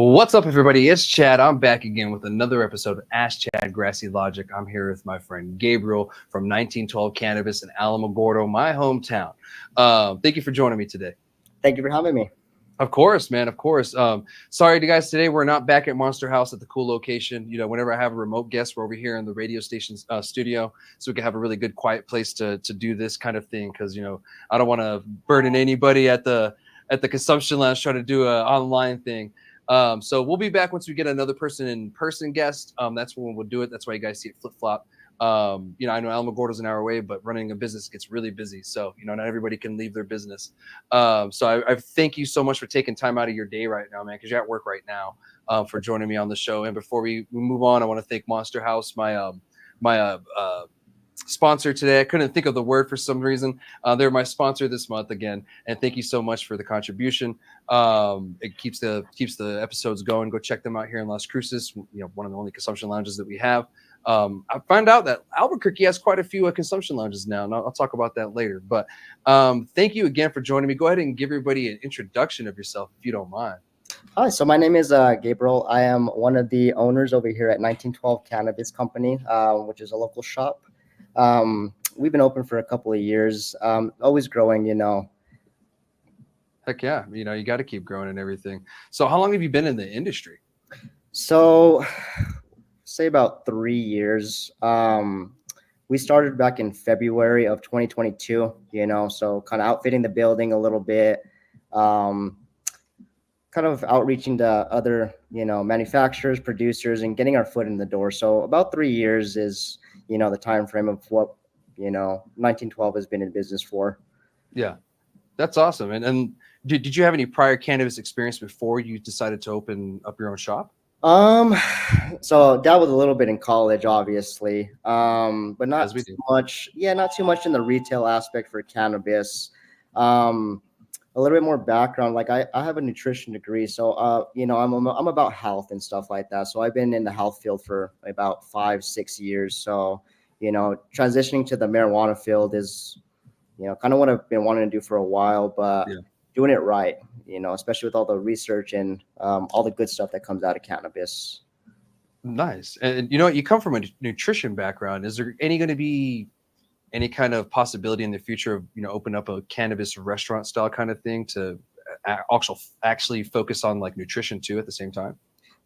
What's up, everybody? It's Chad. I'm back again with another episode of Ask Chad Grassy Logic. I'm here with my friend Gabriel from 1912 Cannabis in Alamogordo, my hometown. Thank you for joining me today. Thank you for having me. Of course, man. Of course. Sorry to guys. Today we're not back at Monster House at the cool location. You know, whenever I have a remote guest, we're over here in the radio station's studio, so we can have a really good, quiet place to do this kind of thing. Because I don't want to burden anybody at the consumption lounge trying to do an online thing. So we'll be back once we get another in-person guest. That's when we'll do it. That's why you guys see it flip-flop. I know Alamogordo's an hour away, but running a business gets really busy. So, not everybody can leave their business. So I thank you so much for taking time out of your day right now, man, because you're at work right now, for joining me on the show. And before we move on, I want to thank Monster House, my sponsor today. I couldn't think of the word for some reason. They're my sponsor this month again, and thank you so much for the contribution. It keeps the episodes going. Go check them out here in Las Cruces, one of the only consumption lounges that we have. I found out that Albuquerque has quite a few consumption lounges now, and I'll talk about that later. But thank you again for joining me. Go ahead and give everybody an introduction of yourself, if you don't mind. Hi, so my name is Gabriel. I am one of the owners over here at 1912 Cannabis Company, which is a local shop. We've been open for a couple of years, always growing, Heck yeah. You got to keep growing and everything. So how long have you been in the industry? So say about 3 years. We started back in February of 2022, so kind of outfitting the building a little bit, kind of outreaching to other, manufacturers, producers, and getting our foot in the door. So about 3 years is, the time frame of what, 1912 has been in business for. Yeah, that's awesome. And did you have any prior cannabis experience before you decided to open up your own shop? So dabbled a little bit in college, obviously, but not too much. Yeah, not too much in the retail aspect for cannabis. A little bit more background. Like I have a nutrition degree, so I'm about health and stuff like that. So I've been in the health field for about 5-6 years. So transitioning to the marijuana field is kind of what I've been wanting to do for a while, but doing it right, especially with all the research and all the good stuff that comes out of cannabis. Nice. And you come from a nutrition background. Is there going to be any kind of possibility in the future of open up a cannabis restaurant style kind of thing to actually focus on like nutrition too at the same time?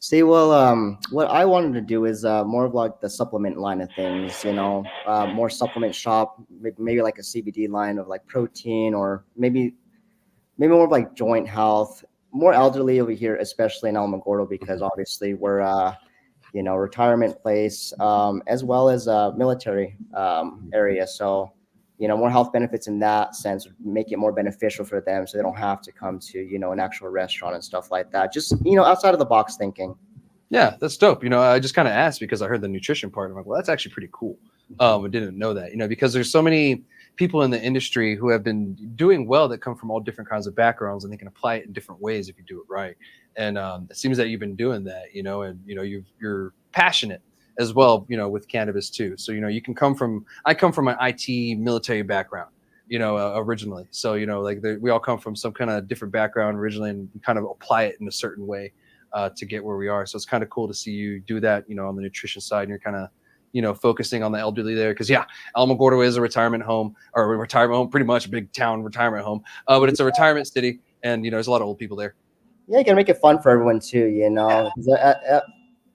See, well, what I wanted to do is more of like the supplement line of things, more supplement shop, maybe like a CBD line of like protein, or maybe more of like joint health, more elderly over here, especially in Alamogordo, because obviously we're retirement place, as well as a military area. So, more health benefits in that sense would make it more beneficial for them, so they don't have to come to, an actual restaurant and stuff like that. Just, outside of the box thinking. Yeah, that's dope. I just kind of asked because I heard the nutrition part. I'm like, well, that's actually pretty cool. I didn't know that, because there's so many people in the industry who have been doing well that come from all different kinds of backgrounds, and they can apply it in different ways if you do it right. And it seems that you've been doing that, and you're passionate as well, with cannabis too. So I come from an IT military background, originally. So we all come from some kind of different background originally, and kind of apply it in a certain way to get where we are. So it's kind of cool to see you do that, on the nutrition side, and you're kind of focusing on the elderly there, because Alamogordo is a retirement home, pretty much a big town retirement home, but it's a retirement city, and there's a lot of old people there. Yeah, you can make it fun for everyone too,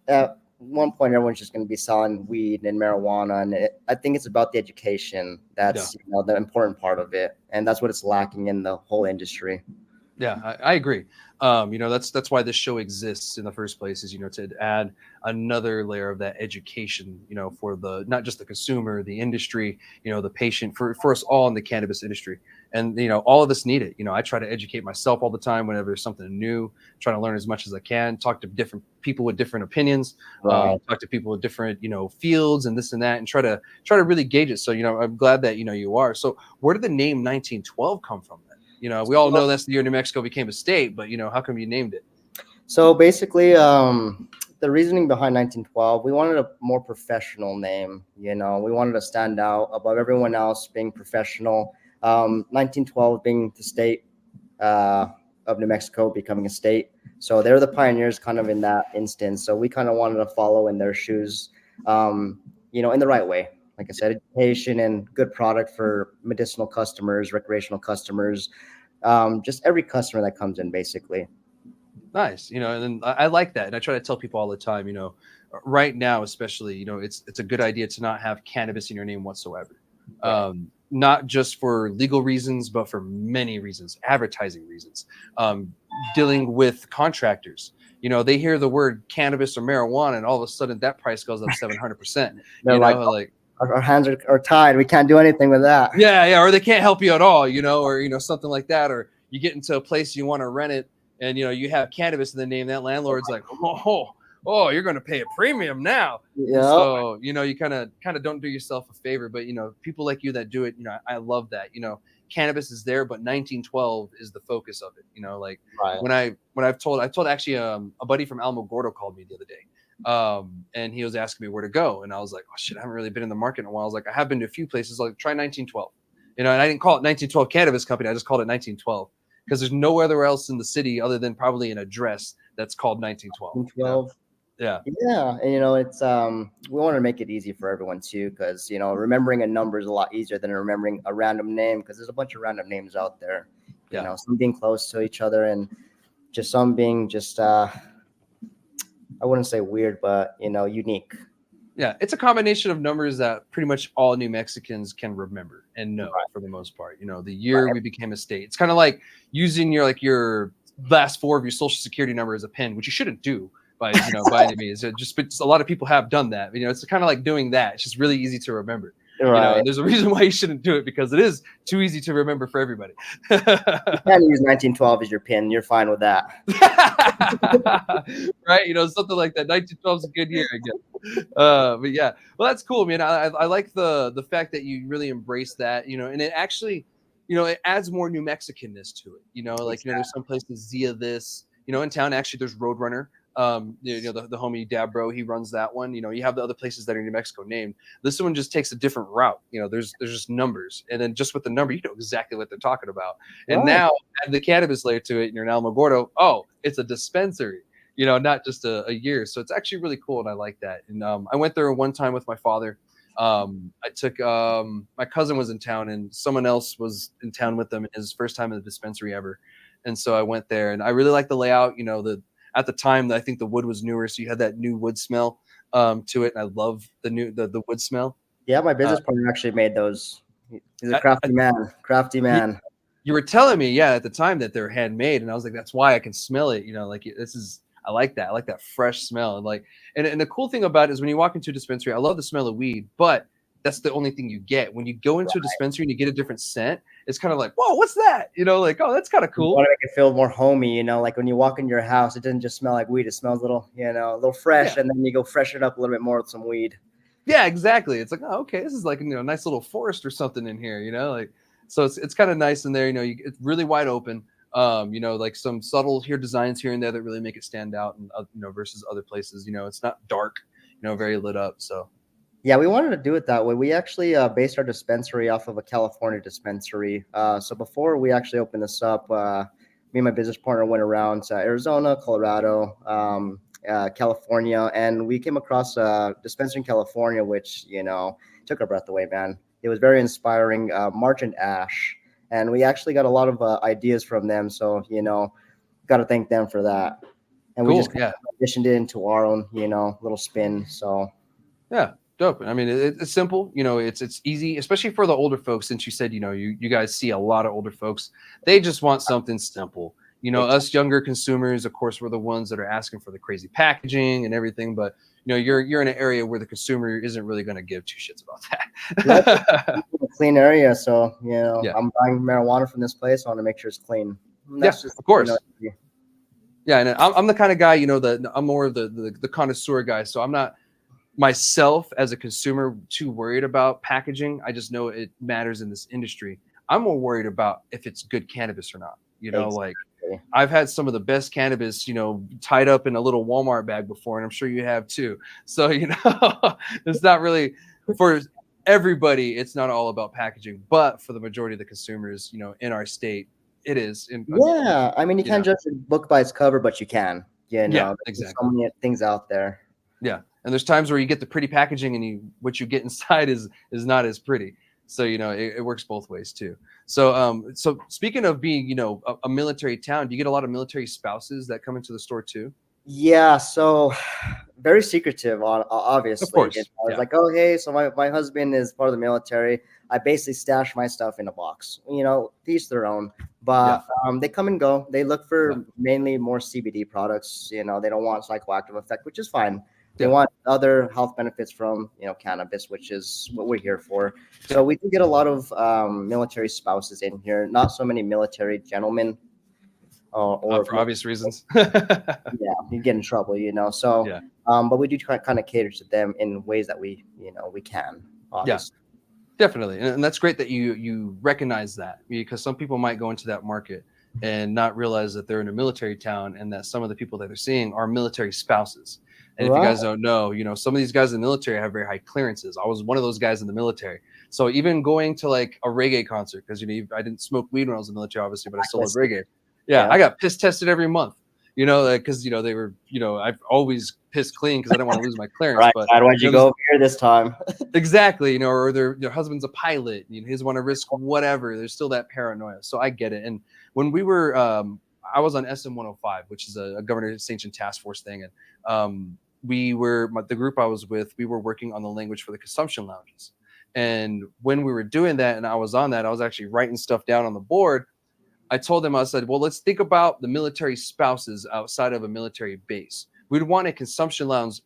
At one point, everyone's just going to be selling weed and marijuana, and I think it's about the education that's the important part of it, and that's what it's lacking in the whole industry. Yeah, I agree. That's why this show exists in the first place, is to add another layer of that education, for the not just the consumer, the industry, the patient, for us all in the cannabis industry. And all of us need it. I try to educate myself all the time whenever there's something new, trying to learn as much as I can, talk to different people with different opinions, talk to people with different fields and this and that, and try to really gauge it. So I'm glad that you are. So where did the name 1912 come from then? We all know that's the year New Mexico became a state, but how come you named it? So basically, the reasoning behind 1912, we wanted a more professional name. We wanted to stand out above everyone else, being professional. 1912 being the state of New Mexico, becoming a state. So they're the pioneers kind of in that instance. So we kind of wanted to follow in their shoes, in the right way. Like I said, education and good product for medicinal customers, recreational customers, just every customer that comes in, basically. Nice. And I like that. And I try to tell people all the time, right now, especially, it's a good idea to not have cannabis in your name whatsoever. Right. Not just for legal reasons, but for many reasons, advertising reasons, dealing with contractors. They hear the word cannabis or marijuana, and all of a sudden that price goes up 700%. They're like our hands are tied. We can't do anything with that. Yeah. Or they can't help you at all, or, something like that. Or you get into a place, you want to rent it, and, you have cannabis in the name. That landlord's like, oh, you're going to pay a premium now. Yeah. So, you kind of don't do yourself a favor. But, people like you that do it, I love that. Cannabis is there, but 1912 is the focus of it. Right. I told actually a buddy from Alamogordo called me the other day. And he was asking me where to go. And I was like, oh shit, I haven't really been in the market in a while. I was like, I have been to a few places, like try 1912. And I didn't call it 1912 Cannabis Company. I just called it 1912 because there's nowhere else in the city other than probably an address that's called 1912. 1912. Yeah. And it's we want to make it easy for everyone too, because remembering a number is a lot easier than remembering a random name, because there's a bunch of random names out there. Some being close to each other, and just some being just I wouldn't say weird, but unique. Yeah, it's a combination of numbers that pretty much all New Mexicans can remember and know for the most part. The year we became a state. It's kind of like using your last four of your social security number as a PIN, which you shouldn't do by any means. But a lot of people have done that. It's kind of like doing that. It's just really easy to remember. Right. And there's a reason why you shouldn't do it, because it is too easy to remember for everybody. You can use 1912 as your PIN. You're fine with that. Right? Something like that. 1912 is a good year, I guess. But yeah, well, that's cool, man. I like the fact that you really embrace that, and it actually, it adds more New Mexicanness to it. Exactly. There's some places Zia this, in town. Actually, there's Roadrunner. The homie Dabro, he runs that one. You have the other places that are New Mexico named. This one just takes a different route. There's just numbers, and then just with the number, you know exactly what they're talking about. And now add the cannabis layer to it, and you're in Alamogordo. Oh, it's a dispensary. Not just a year. So it's actually really cool, and I like that. And I went there one time with my father. I took my cousin was in town, and someone else was in town with them. His first time in the dispensary ever, and so I went there, and I really liked the layout. At the time, I think the wood was newer, so you had that new wood smell to it, and I love the wood smell. Yeah, my business partner actually made those. He's a crafty man. You were telling me, at the time that they're handmade, and I was like, that's why I can smell it. I like that. I like that fresh smell, and the cool thing about it is when you walk into a dispensary, I love the smell of weed, but that's the only thing you get. When you go into a dispensary and you get a different scent, it's kind of like, whoa, what's that? Oh, that's kind of cool. You want to make it feel more homey, like when you walk into your house, it doesn't just smell like weed. It smells a little fresh, and then you go freshen it up a little bit more with some weed. Yeah, exactly. It's like, oh, okay, this is like, a nice little forest or something in here, so it's kind of nice in there. It's really wide open. Like some subtle designs here and there that really make it stand out, and versus other places. It's not dark, very lit up. So. Yeah, we wanted to do it that way. We actually based our dispensary off of a California dispensary. So before we actually opened this up, me and my business partner went around to Arizona, Colorado, California, and we came across a dispensary in California, which, took our breath away, man. It was very inspiring, March and Ash. And we actually got a lot of ideas from them. So, got to thank them for that. And we just additioned it into our own, little spin. So, yeah. Dope. I mean, it's simple, it's easy, especially for the older folks. Since you said, you guys see a lot of older folks, they just want something simple. Us younger consumers, of course, we're the ones that are asking for the crazy packaging and everything. But, you're in an area where the consumer isn't really going to give two shits about that. A clean area. So, I'm buying marijuana from this place. I want to make sure it's clean. Yes, of course. Yeah. And I'm the kind of guy, I'm more of the connoisseur guy. So I'm not myself as a consumer too worried about packaging. I just know it matters in this industry. I'm more worried about if it's good cannabis or not. Like I've had some of the best cannabis, tied up in a little Walmart bag before, and I'm sure you have too. So, it's not really for everybody. It's not all about packaging, but for the majority of the consumers, in our state, it is. Yeah, I mean, you can't judge a book by its cover, but you can. You know, exactly. There's so many things out there. Yeah, and there's times where you get the pretty packaging, and what you get inside is not as pretty. So it works both ways too. So so speaking of being a military town, do you get a lot of military spouses that come into the store too? Yeah, so very secretive, obviously. Of course. I was like, oh, hey, so my husband is part of the military. I basically stash my stuff in a box. Each their own. But they come and go. They look for mainly more CBD products. They don't want psychoactive effect, which is fine. They want other health benefits from cannabis, which is what we're here for. So we do get a lot of military spouses in here. Not so many military gentlemen. Or for obvious reasons. Yeah, you get in trouble, So, but we do kind of cater to them in ways that we can. Obviously. Yeah, definitely, and that's great that you recognize that, because some people might go into that market and not realize that they're in a military town, and that some of the people that they're seeing are military spouses. And if you guys don't know, some of these guys in the military have very high clearances. I was one of those guys in the military. So even going to like a reggae concert, because I didn't smoke weed when I was in the military, obviously, but I still love reggae. Yeah, I got piss tested every month, because they were, I've always pissed clean because I didn't want to lose my clearance. Right, but why'd you go over here this time? Exactly, or their husband's a pilot, he doesn't want to risk whatever. There's still that paranoia, so I get it. And when we were, I was on SM-105, which is a governor sanctioned task force thing, and the group I was with, we were working on the language for the consumption lounges. And when we were doing that, and I was on that, I was actually writing stuff down on the board. I told them, I said, well, let's think about the military spouses outside of a military base. We'd want a consumption lounge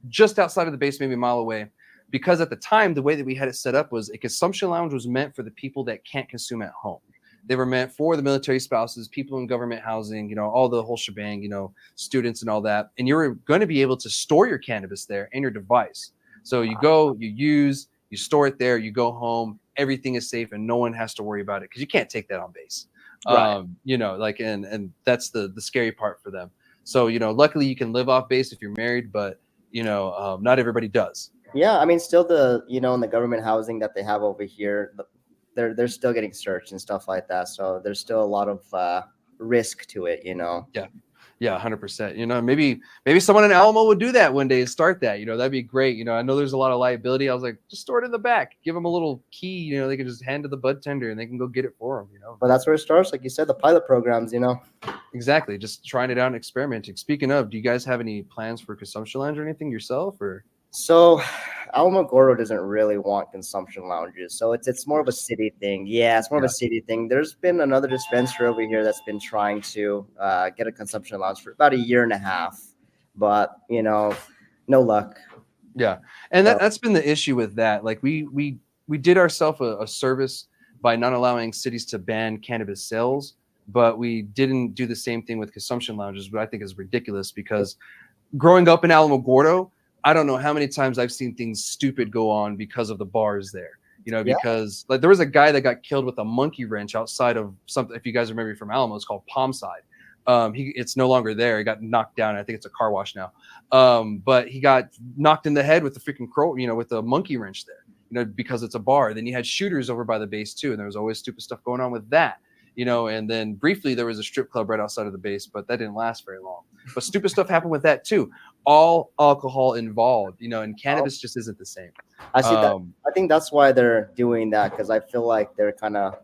just outside of the base, maybe a mile away, because at the time, the way that we had it set up was a consumption lounge was meant for the people that can't consume at home. They were meant for the military spouses, people in government housing, all the whole shebang, students and all that. And you're going to be able to store your cannabis there and your device. So you go, you use, you store it there, you go home, everything is safe, and no one has to worry about it, because you can't take that on base. Right. And that's the scary part for them. So, luckily you can live off base if you're married, but, not everybody does. Yeah. I mean, still in the government housing that they have over here, they're still getting searched and stuff like that. So there's still a lot of risk to it, Yeah, 100%. Maybe someone in Alamo would do that one day and start that. That'd be great. I know there's a lot of liability. I was like, just store it in the back. Give them a little key. They can just hand to the bud tender and they can go get it for them. But that's where it starts, like you said, the pilot programs. Exactly, just trying it out and experimenting. Speaking of, do you guys have any plans for consumption lounge or anything yourself, or? So Alamogordo doesn't really want consumption lounges. So it's more of a city thing. Yeah, it's more of a city thing. There's been another dispensary over here that's been trying to get a consumption lounge for about a year and a half. But, no luck. Yeah. And that's been the issue with that. Like we did ourselves a service by not allowing cities to ban cannabis sales, but we didn't do the same thing with consumption lounges, what I think is ridiculous, because growing up in Alamogordo, I don't know how many times I've seen things stupid go on because of the bars there, because like there was a guy that got killed with a monkey wrench outside of something. If you guys remember from Alamo, it's called Palmside. It's no longer there. He got knocked down. I think it's a car wash now. But he got knocked in the head with the freaking crow, with a monkey wrench there, because it's a bar. Then you had shooters over by the base too. And there was always stupid stuff going on with that. And then briefly there was a strip club right outside of the base, but that didn't last very long. But stupid stuff happened with that too. All alcohol involved, and cannabis just isn't the same. I see that. I think that's why they're doing that, because I feel like they're kind of,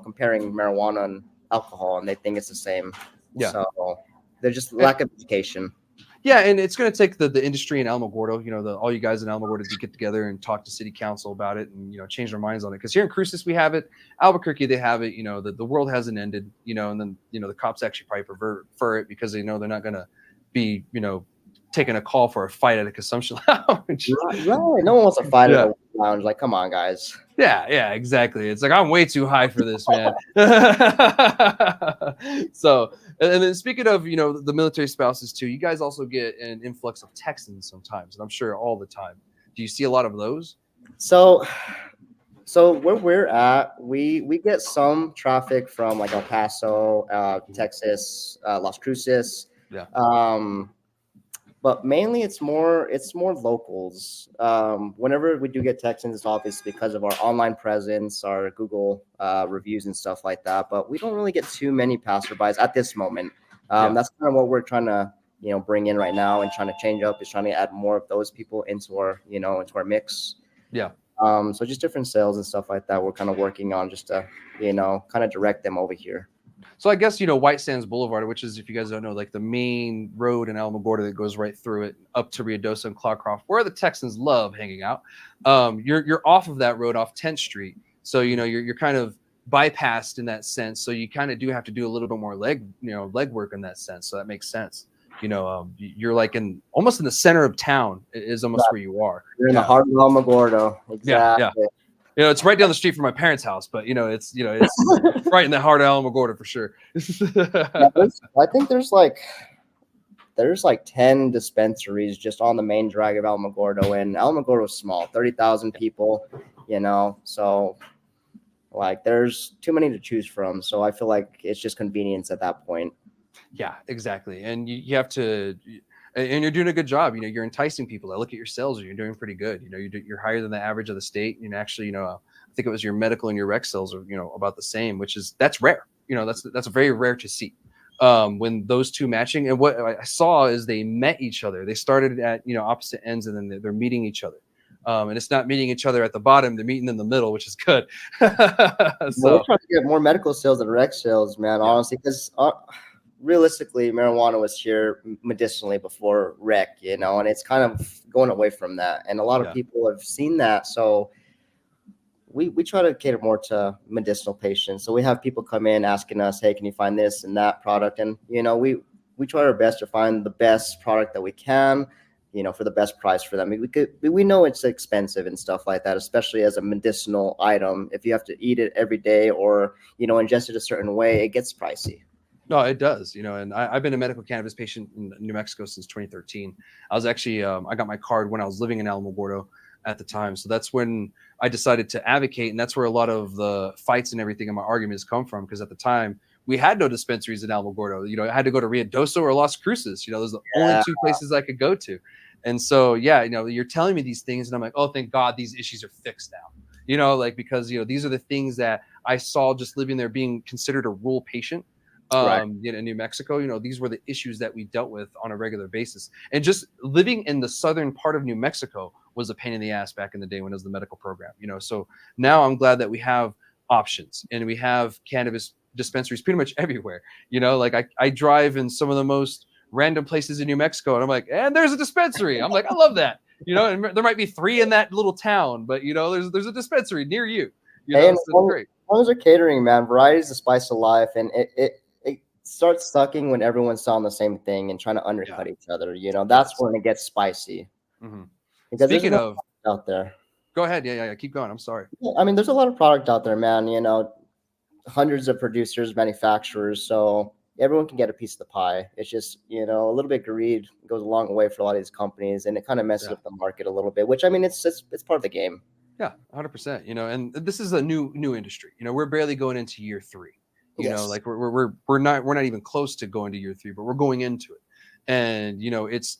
comparing marijuana and alcohol, and they think it's the same. Yeah. So they're just lack of education. Yeah, and it's going to take the industry in Alamogordo, all you guys in Alamogordo to get together and talk to city council about it and, change their minds on it. Because here in Cruces, we have it. Albuquerque, they have it. The world hasn't ended, and then, the cops actually probably prefer it because they know they're not going to be, taking a call for a fight at a consumption lounge. Right. No one wants to fight at a lounge. Like, come on, guys. Yeah, exactly. It's like, I'm way too high for this, man. So, and then speaking of, the military spouses too, you guys also get an influx of Texans sometimes, and I'm sure all the time. Do you see a lot of those? So where we're at, we get some traffic from like El Paso, Texas, Las Cruces. Yeah. but mainly it's more locals. Whenever we do get Texans, it's obviously because of our online presence, our Google reviews and stuff like that. But we don't really get too many passerbys at this moment. That's kind of what we're trying to bring in right now and trying to change up, is trying to add more of those people into our into our mix. Yeah. So just different sales and stuff like that we're kind of working on, just to kind of direct them over here. So I guess, White Sands Boulevard, which is, if you guys don't know, like the main road in Alamogordo that goes right through it up to Ruidoso and Clarkcroft, where the Texans love hanging out. You're off of that road, off 10th Street. So, you're kind of bypassed in that sense. So you kind of do have to do a little bit more leg work in that sense. So that makes sense. You're like almost in the center of town is almost where you are. You're in the heart of Alamogordo. Exactly. Yeah. It's right down the street from my parents' house, but it's right in the heart of Alamogordo for sure. I think there's like 10 dispensaries just on the main drag of Alamogordo, and Alamogordo is small, 30,000 people, so like there's too many to choose from. So I feel like it's just convenience at that point. Yeah, exactly. And you have to, and you're doing a good job. You're enticing people. I look at your sales, you're doing pretty good. You're higher than the average of the state. Actually, I think it was your medical and your rec sales are, about the same, that's rare. That's very rare to see when those two matching. And what I saw is they met each other. They started at, opposite ends, and then they're meeting each other. And it's not meeting each other at the bottom. They're meeting in the middle, which is good. So we're trying to get more medical sales than rec sales, man, honestly, because realistically, marijuana was here medicinally before rec, and it's kind of going away from that. And a lot of people have seen that. So we try to cater more to medicinal patients. So we have people come in asking us, hey, can you find this and that product? And, we try our best to find the best product that we can, for the best price for them. We know it's expensive and stuff like that, especially as a medicinal item. If you have to eat it every day or, ingest it a certain way, it gets pricey. No, it does, and I've been a medical cannabis patient in New Mexico since 2013. I was actually, I got my card when I was living in Alamogordo at the time. So that's when I decided to advocate. And that's where a lot of the fights and everything in my arguments come from. Because at the time, we had no dispensaries in Alamogordo. I had to go to Ruidoso or Las Cruces. Those are the only two places I could go to. And so, you're telling me these things and I'm like, oh, thank God these issues are fixed now. Because, these are the things that I saw just living there, being considered a rural patient. In New Mexico, these were the issues that we dealt with on a regular basis. And just living in the southern part of New Mexico was a pain in the ass back in the day when it was the medical program, So now I'm glad that we have options and we have cannabis dispensaries pretty much everywhere. I drive in some of the most random places in New Mexico and I'm like, and there's a dispensary. I'm like, I love that. And there might be 3 in that little town, but there's a dispensary near you. It's great. As long as they're catering, man, variety is the spice of life, and it starts sucking when everyone's selling the same thing and trying to undercut each other. That's when it gets spicy. Mm-hmm. Because speaking of out there, go ahead. Yeah. Keep going. I'm sorry. I mean, there's a lot of product out there, man. Hundreds of producers, manufacturers, so everyone can get a piece of the pie. It's just a little bit greed goes a long way for a lot of these companies, and it kind of messes up the market a little bit. Which, I mean, it's part of the game. Yeah, 100%. And this is a new industry. We're barely going into year 3. We're not even close to going to year 3, but we're going into it. And it's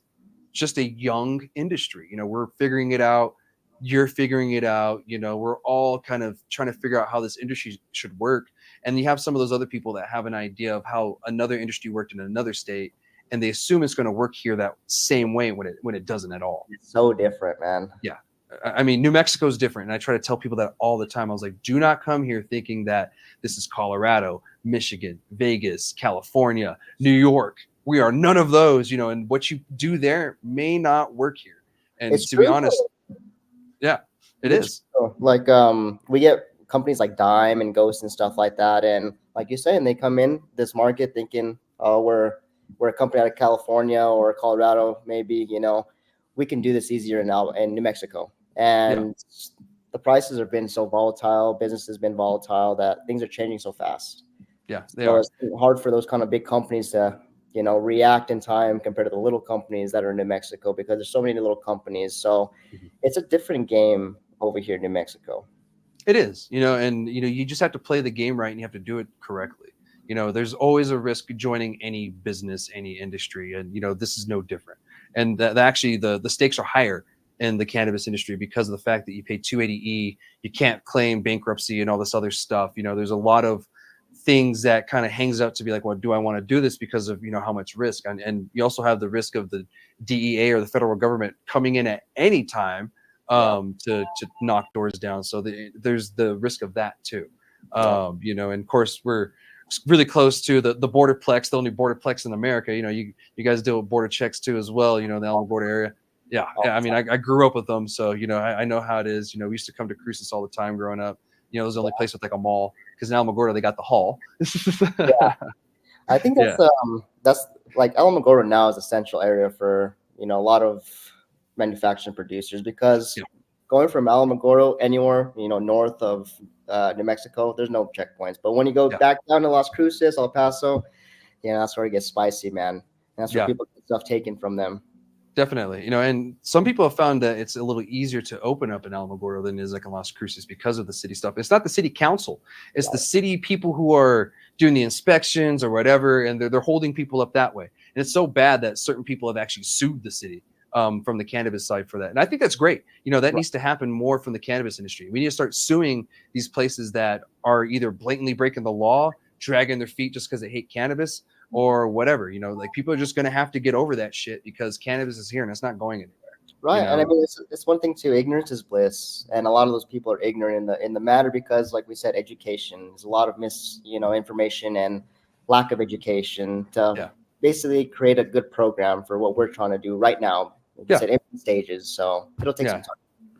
just a young industry. We're figuring it out. You're figuring it out. We're all kind of trying to figure out how this industry should work. And you have some of those other people that have an idea of how another industry worked in another state, and they assume it's going to work here that same way when it doesn't at all. It's so different, man. Yeah. I mean, New Mexico is different. And I try to tell people that all the time. I was like, do not come here thinking that this is Colorado, Michigan, Vegas, California, New York. We are none of those, and what you do there may not work here. And to be honest, it is. True. Like, we get companies like Dime and Ghost and stuff like that. And like you're saying, they come in this market thinking, oh, we're a company out of California or Colorado, maybe, we can do this easier in New Mexico. And the prices have been so volatile, business has been volatile, that things are changing so fast. Yeah, they are. It's hard for those kind of big companies to, react in time compared to the little companies that are in New Mexico, because there's so many little companies. So it's a different game over here in New Mexico. It is, and you just have to play the game right, and you have to do it correctly. There's always a risk joining any business, any industry, and this is no different. and that actually the stakes are higher in the cannabis industry because of the fact that you pay 280E, you can't claim bankruptcy and all this other stuff. There's a lot of things that kind of hangs out to be like, well, do I want to do this because of how much risk, and you also have the risk of the DEA or the federal government coming in at any time to knock doors down. So there's the risk of that too. And of course we're really close to the borderplex, the only borderplex in America. You guys deal with border checks too as well. The Alamogordo area. Yeah. I mean, I grew up with them, so I know how it is. We used to come to Cruces all the time growing up. It was the only place with like a mall, because in Alamogordo they got the hall. Yeah, I think that's like Alamogordo now is a central area for a lot of manufacturing producers, because going from Alamogordo anywhere north of New Mexico, there's no checkpoints. But when you go back down to Las Cruces, El Paso, that's where it gets spicy, man. And that's where people get stuff taken from them. Definitely. And some people have found that it's a little easier to open up in Alamogordo than it is like in Las Cruces because of the city stuff. It's not the city council, it's the city people who are doing the inspections or whatever, and they're holding people up that way. And it's so bad that certain people have actually sued the city from the cannabis side for that. And I think that's great. That needs to happen more from the cannabis industry. We need to start suing these places that are either blatantly breaking the law, dragging their feet just because they hate cannabis, or whatever. Like, people are just going to have to get over that shit, because cannabis is here and it's not going anywhere. Right. And I mean, it's one thing too. Ignorance is bliss, and a lot of those people are ignorant in the matter because, like we said, education. There's a lot of information and lack of education to basically create a good program for what we're trying to do right now. Like we said, infant stages, so it'll take some time.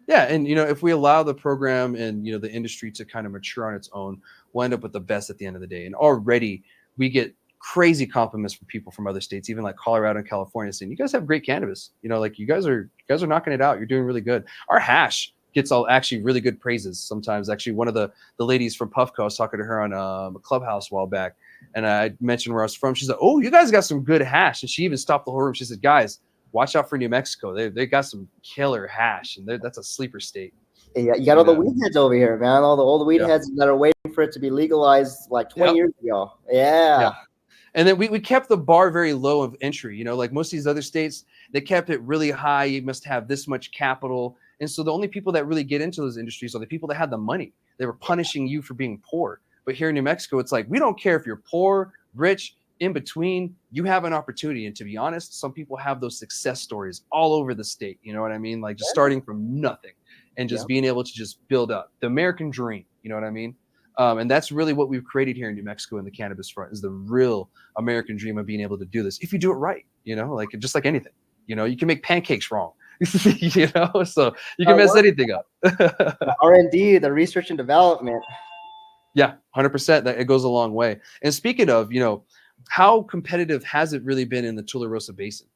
Yeah, and if we allow the program and the industry to kind of mature on its own, we'll end up with the best at the end of the day. And already we get crazy compliments from people from other states, even like Colorado and California, saying you guys have great cannabis. Like you guys are knocking it out. You're doing really good. Our hash gets actually really good praises sometimes. Actually, one of the ladies from Puffco, I was talking to her on a Clubhouse a while back, and I mentioned where I was from. She's like, "Oh, you guys got some good hash," and she even stopped the whole room. She said, "Guys, watch out for New Mexico. They got some killer hash, and that's a sleeper state." Yeah, you got all the weed heads over here, man. All the weed heads that are waiting for it to be legalized like 20 years ago. Yeah. And then we kept the bar very low of entry. Like most of these other states, they kept it really high. You must have this much capital. And so the only people that really get into those industries are the people that had the money. They were punishing you for being poor. But here in New Mexico, it's like, we don't care if you're poor, rich, in between, you have an opportunity. And to be honest, some people have those success stories all over the state. You know what I mean? Like just starting from nothing and just being able to just build up the American dream. You know what I mean? And that's really what we've created here in New Mexico in the cannabis front, is the real American dream of being able to do this. If you do it right, like just like anything, you can make pancakes wrong, so you can mess anything up. The R&D, the research and development. Yeah, 100%. That it goes a long way. And speaking of, how competitive has it really been in the Tularosa Basin?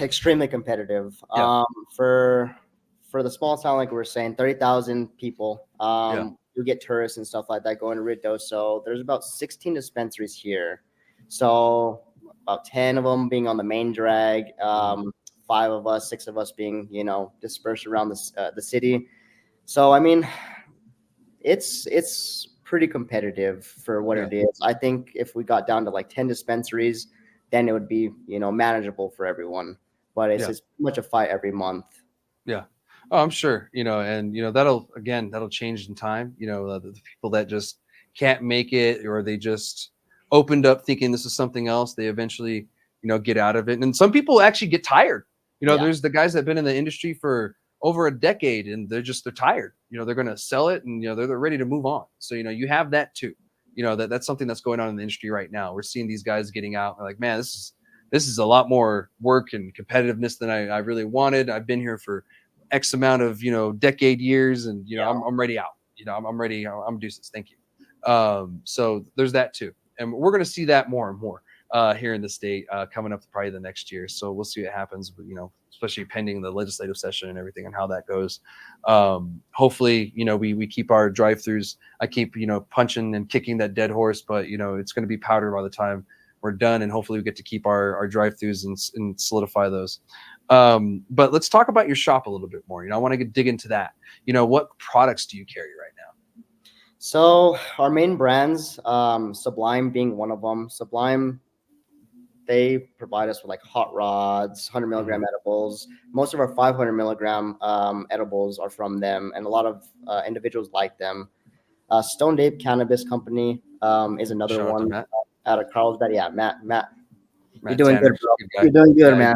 Extremely competitive. For the small town, like we were saying, 30,000 people. You get tourists and stuff like that going to Ruidoso. There's about 16 dispensaries here. So about 10 of them being on the main drag, 6 of us being, dispersed around the city. So, I mean, it's pretty competitive for what it is. I think if we got down to like 10 dispensaries, then it would be, manageable for everyone. But it's pretty much a fight every month. Yeah. Oh, I'm sure, and that'll change in time. The people that just can't make it, or they just opened up thinking this is something else, they eventually, get out of it. And some people actually get tired. There's the guys that have been in the industry for over a decade, and they're tired. They're going to sell it, and they're ready to move on. So you have that too. That's something that's going on in the industry right now. We're seeing these guys getting out. Like, man, this is a lot more work and competitiveness than I really wanted. I've been here for X amount of decade years, and I'm ready out. I'm ready. I'm deuces. Thank you. So there's that too, and we're going to see that more and more here in the state coming up probably the next year. So we'll see what happens. But especially pending the legislative session and everything and how that goes. Hopefully, we keep our drive-throughs. I keep punching and kicking that dead horse, but it's going to be powder by the time we're done, and hopefully we get to keep our drive-throughs and solidify those. But let's talk about your shop a little bit more. I want to dig into that. What products do you carry right now? So our main brands, Sublime being one of them. Sublime they provide us with like hot rods, 100 milligram edibles. Most of our 500 milligram edibles are from them, and a lot of individuals like them. Stoned Ape Cannabis Company is another one out of Carlsbad. Yeah, Matt, you're doing Tanner, good, bro. You're doing good, man.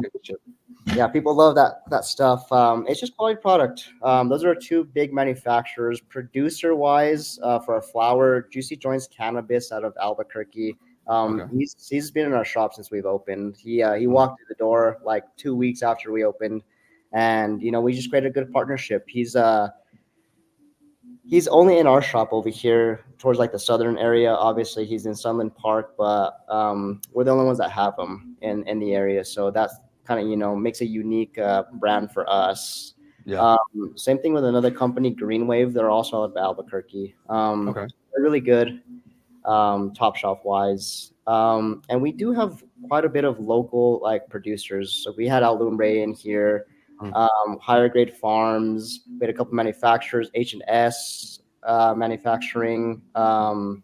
Yeah, people love that stuff. It's just quality product. Those are two big manufacturers. Producer wise, for our flower, Juicy Joints Cannabis out of Albuquerque. He's been in our shop since we've opened. He walked through the door like 2 weeks after we opened, and we just created a good partnership. He's only in our shop over here towards like the southern area. Obviously, he's in Sunland Park, but we're the only ones that have him in the area. So that's kind of makes a unique brand for us. Yeah. Same thing with another company, Green Wave. They're also out of Albuquerque. They're really good, top shelf wise. And we do have quite a bit of local like producers. So we had Alumbre in here. Higher grade farms. We had a couple manufacturers, H&S manufacturing, and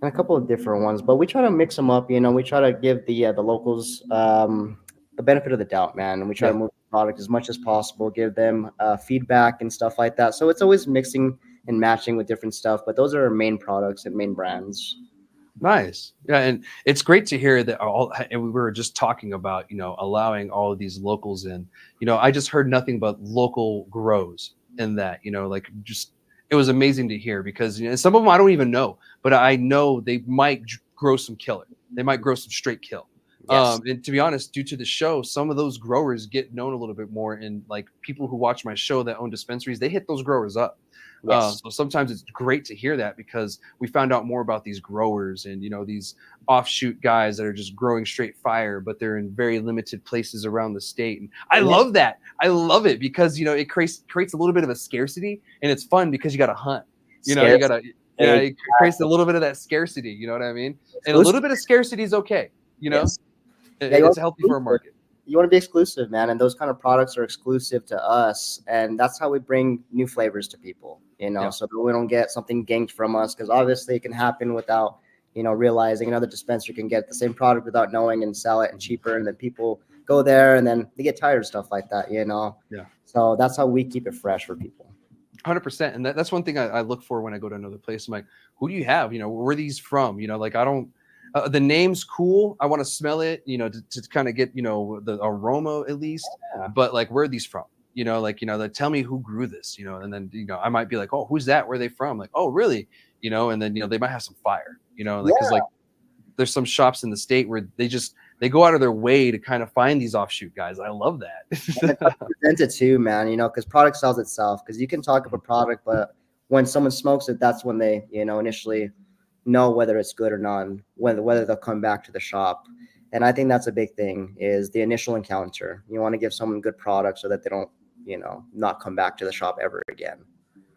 a couple of different ones. But we try to mix them up. We try to give the locals the benefit of the doubt, man. And we try to move the product as much as possible, give them feedback and stuff like that. So it's always mixing and matching with different stuff. But those are our main products and main brands. Nice. Yeah. And it's great to hear that and we were just talking about, allowing all of these locals in, I just heard nothing but local grows in that, it was amazing to hear because some of them I don't even know, but I know they might grow some killer. They might grow some straight kill. Yes. And to be honest, due to the show, some of those growers get known a little bit more, and like people who watch my show that own dispensaries, they hit those growers up. Yes. So sometimes it's great to hear that because we found out more about these growers and, these offshoot guys that are just growing straight fire, but they're in very limited places around the state. And I love that. I love it because, it creates a little bit of a scarcity, and it's fun because you got to hunt, it creates a little bit of that scarcity. You know what I mean? And a little bit of scarcity is okay. Yes. It's healthy for a market. You want to be exclusive, man. And those kind of products are exclusive to us. And that's how we bring new flavors to people, so that we don't get something ganked from us. Because obviously it can happen without, realizing. Another dispenser can get the same product without knowing and sell it and cheaper. And then people go there and then they get tired of stuff like that, Yeah. So that's how we keep it fresh for people. 100%. And that's one thing I look for when I go to another place. I'm like, who do you have? Where are these from? I don't. The name's cool. I want to smell it, to kind of get, the aroma at least. Yeah. But like, where are these from? Tell me who grew this, and then, I might be like, oh, who's that? Where are they from? Like, oh, really? And then, they might have some fire, because like there's some shops in the state where they go out of their way to kind of find these offshoot guys. I love that. Present it too, man, because product sells itself, because you can talk about product, but when someone smokes it, that's when they, initially know whether it's good or not, whether they'll come back to the shop. And I think that's a big thing, is the initial encounter. You want to give someone good product so that they don't, not come back to the shop ever again.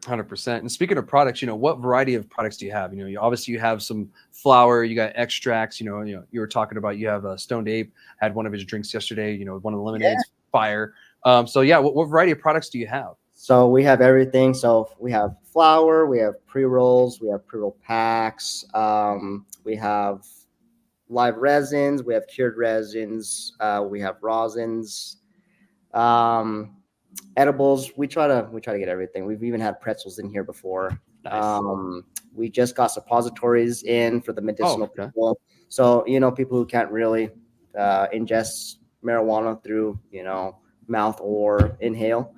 100%. And speaking of products, what variety of products do you have? Obviously you have some flower, you got extracts, you were talking about, you have a Stoned Ape, had one of his drinks yesterday, one of the lemonades, fire. So yeah, what variety of products do you have? So we have everything. So we have flour, we have pre-rolls, we have pre-roll packs, we have live resins, we have cured resins, we have rosins, edibles. We try to get everything. We've even had pretzels in here before. Nice. We just got suppositories in for the medicinal people. So people who can't really ingest marijuana through mouth or inhale.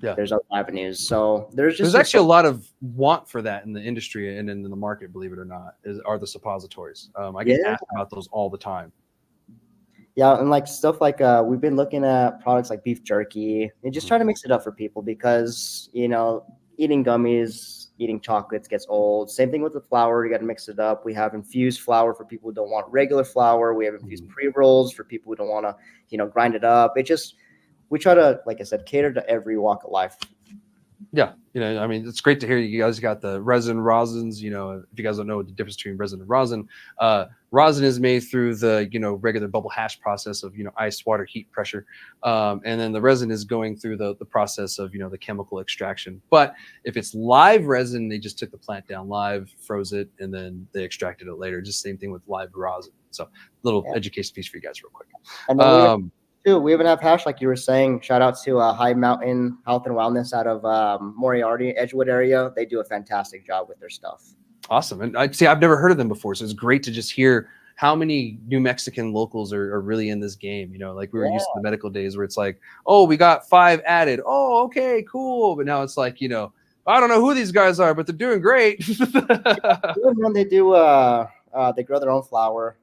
Yeah, there's other avenues. So there's actually a lot of want for that in the industry and in the market, believe it or not, are the suppositories. I get asked about those all the time. Yeah, and like stuff like we've been looking at products like beef jerky and just trying to mix it up for people, because eating gummies, eating chocolates gets old. Same thing with the flour, you got to mix it up. We have infused flour for people who don't want regular flour. We have infused pre-rolls for people who don't want to grind it up. We try to, like I said, cater to every walk of life. Yeah, I mean, it's great to hear you guys got the rosins. If you guys don't know the difference between resin and rosin, rosin is made through the regular bubble hash process of ice, water, heat, pressure, and then the resin is going through the process of the chemical extraction. But if it's live resin, they just took the plant down live, froze it, and then they extracted it later. Just same thing with live rosin. So little education piece for you guys, real quick. And then we even have hash, like you were saying. Shout out to High Mountain Health and Wellness out of Moriarty, Edgewood area. They do a fantastic job with their stuff. Awesome. And I've never heard of them before, so it's great to just hear how many New Mexican locals are really in this game. Like we were used to the medical days where it's like, oh, we got 5 added. Oh, okay, cool. But now it's like, I don't know who these guys are, but they're doing great. When they do, they grow their own flower